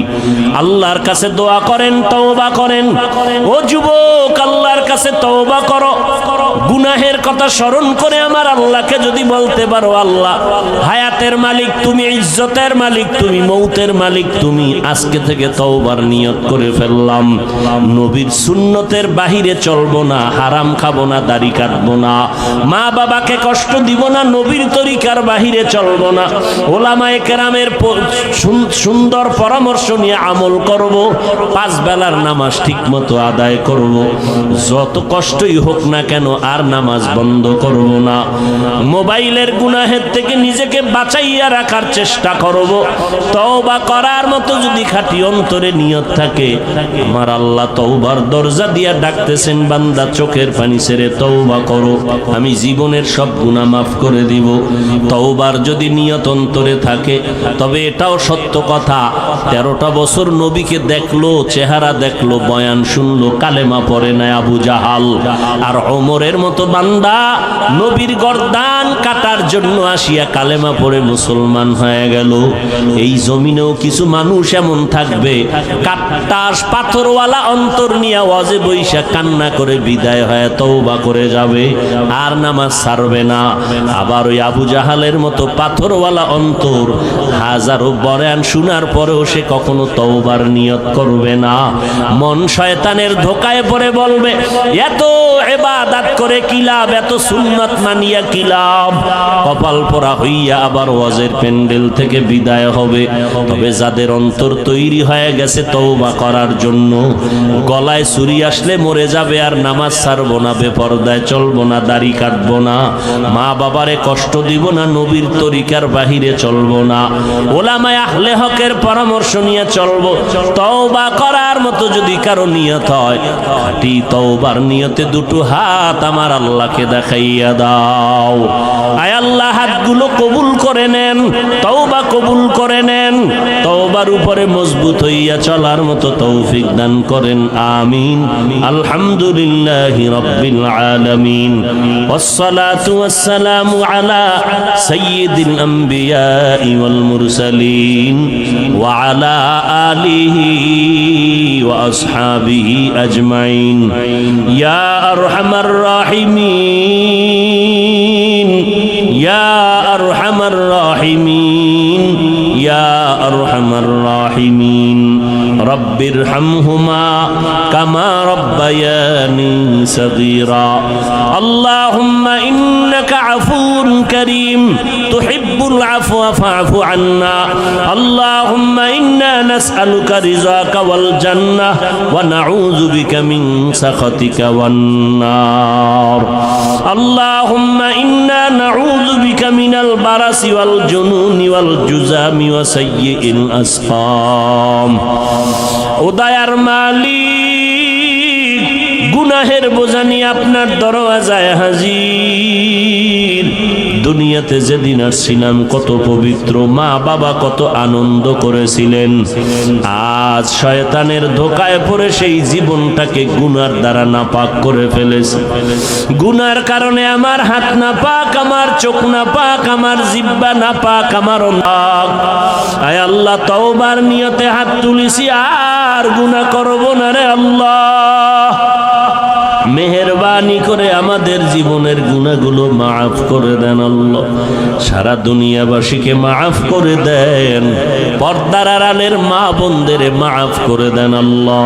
আল্লাহর কাছে দোয়া করেন, তওবা করেন। ও যুবক, আল্লাহর কাছে তওবা করো। গুনাহের কথা স্মরণ করে আমার আল্লাহকে যদি বলতে পারো, আল্লাহ হায়াতের মালিক তুমি, ইজ্জতের মালিক তুমি, মৌতের মালিক তুমি, আজকে থেকে তওবার নিয়ত করে ফেললাম, নবীর সুন্নতের বাহিরে চলবো না, হারাম খাবো না, দাড়ি কাটবো না, মা বাবাকে কষ্ট দিব না, নবীর তরিকার বাহিরে চলবো না, ওলামায়ে কেরামের সুন্দর পরামর্শ নিয়ে আমল করব, 5 বেলার নামাজ ঠিক মতো আদায় করব, যত কষ্টই হোক না কেন আর নামাজ বন্ধ করব না, মোবাইলের গুনাহের থেকে নিজেকে বাঁচাইয়া রাখার চেষ্টা করব। তওবা করার মতো যদি খাঁটি অন্তরে নিয়ত থাকে, আমার আল্লাহ তওবার দরজা দিয়া ডাকতেছেন, বান্দা চোখের পানি ছেড়ে তওবা করো, আমি জীবনের সব গুনাহ মাফ করে দিব। তওবার যদি নিয়ত অন্তরে থাকে, তবে এটাও সত্য কথা, 13টা বছর নবীকে দেখলো, চেহারা দেখলো, বয়ান শুনলো, কালেমা পড়ে নাই আবু জাহাল। আর ওমরের মতো বান্দা নবীর গর্দান কাটার জন্য আসিয়া কালেমা পড়ে মুসলমান হয়ে গেল। এই জমিনেও কিছু মানুষ এমন থাকবে, কাট্টাস পাথরওয়ালা অন্তর নিয়ে ওয়াজে বইসা কান্না করে বিদায় হয়ে তওবা করে যাবে, আর নামাজ ছাড়বে না। আবার ওই আবু জাহাল পাহাড়ের মতো পাথরওয়ালা অন্তর, হাজারো বয়ান শোনার পরেও সে কখনো তওবার নিয়ত করবে না। মন শয়তানের ধোকায় পড়ে বলবে, এত ইবাদত করে কি লাভ, এত সুন্নাত মানিয়া কি লাভ। কপাল পোড়া হইয়া আবার ওয়াজের প্যান্ডেল থেকে বিদায় হবে। তবে যাদের অন্তর তৈরি হয়ে গেছে তওবা করার জন্য, গলায় ছুরি আসলে মরে যাবে আর নামাজ ছাড়বো না, বেপরদায় চলবো না, দাড়ি কাটবো না, মা বাবারে কষ্ট দিব না, নবীর তরিকার বাহিরে চলবো না, ওলামায়ে আহলে হকের পরামর্শ নিয়ে চলবো। তওবা করার মতো যদি কারো নিয়ত হয়, খাঁটি তওবার নিয়তে দুটো হাত আমার আল্লাহকে দেখাইয়া দাও। আয় আল্লাহ, হাতগুলো কবুল করে নেন, তওবা কবুল করে নেন, তওবার উপরে মজবুত হইয়া চলার মতো তৌফিক দান করেন। আমিন। আলহামদুলিল্লাহি রাব্বিল আলামিন। والصلاة والسلام على سيد الأنبياء والمرسلين وعلى آله وأصحابه أجمعين يا أرحم الراحمين يا أرحم الراحمين يا أرحم الراحمين رب ارحمهما كما ربياني صغيرا اللهم إنك عفو كريم تحب العفو فاعف عنا اللهم إنا نسألك رضاك والجنة ونعوذ بك من سخطك والنار اللهم إنا نعوذ بك من البرص والجنون والجذام وسيء الأسقام ও দয়ার মালিক, গুনাহের বোঝা নিয়ে আপনার দরওয়াজায় হাজির। দুনিয়াতে যেদিন আসছিলাম কত পবিত্র, মা বাবা কত আনন্দ করেছিলেন। আজ শয়তানের ধোকায় পড়ে সেই জীবনটাকে গুনার দ্বারা নাপাক করে ফেলেছে। গুনার কারণে আমার হাত নাপাক, আমার চোখ নাপাক, আমার জিহ্বা নাপাক, আমার নাক। আয় আল্লাহ, তওবার নিয়তে হাত তুলিছি, আর গুনাহ করব না রে আল্লাহ। মেহেরবানি করে আমাদের জীবনের গুনাহগুলো মাফ করে দেন আল্লাহ। সারা দুনিয়াবাসীকে মাফ করে দেন, পর্দার আড়ালের মা বোনদের মাফ করে দেন আল্লাহ।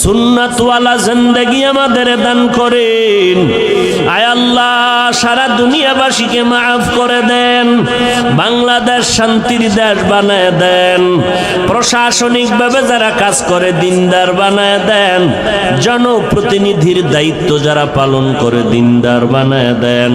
সুন্নাতওয়ালা জিন্দেগি আমাদের দান করেন। আয় আল্লাহ, সারা দুনিয়াবাসীকে মাফ করে দেন। বাংলাদেশ শান্তির দেশ বানায় দেন। প্রশাসনিকভাবে যারা কাজ করে দিনদার বানায় দেন। জনপ্রতিনিধির দায়িত্ব যারা পালন করে দিনদার বানায় দেন।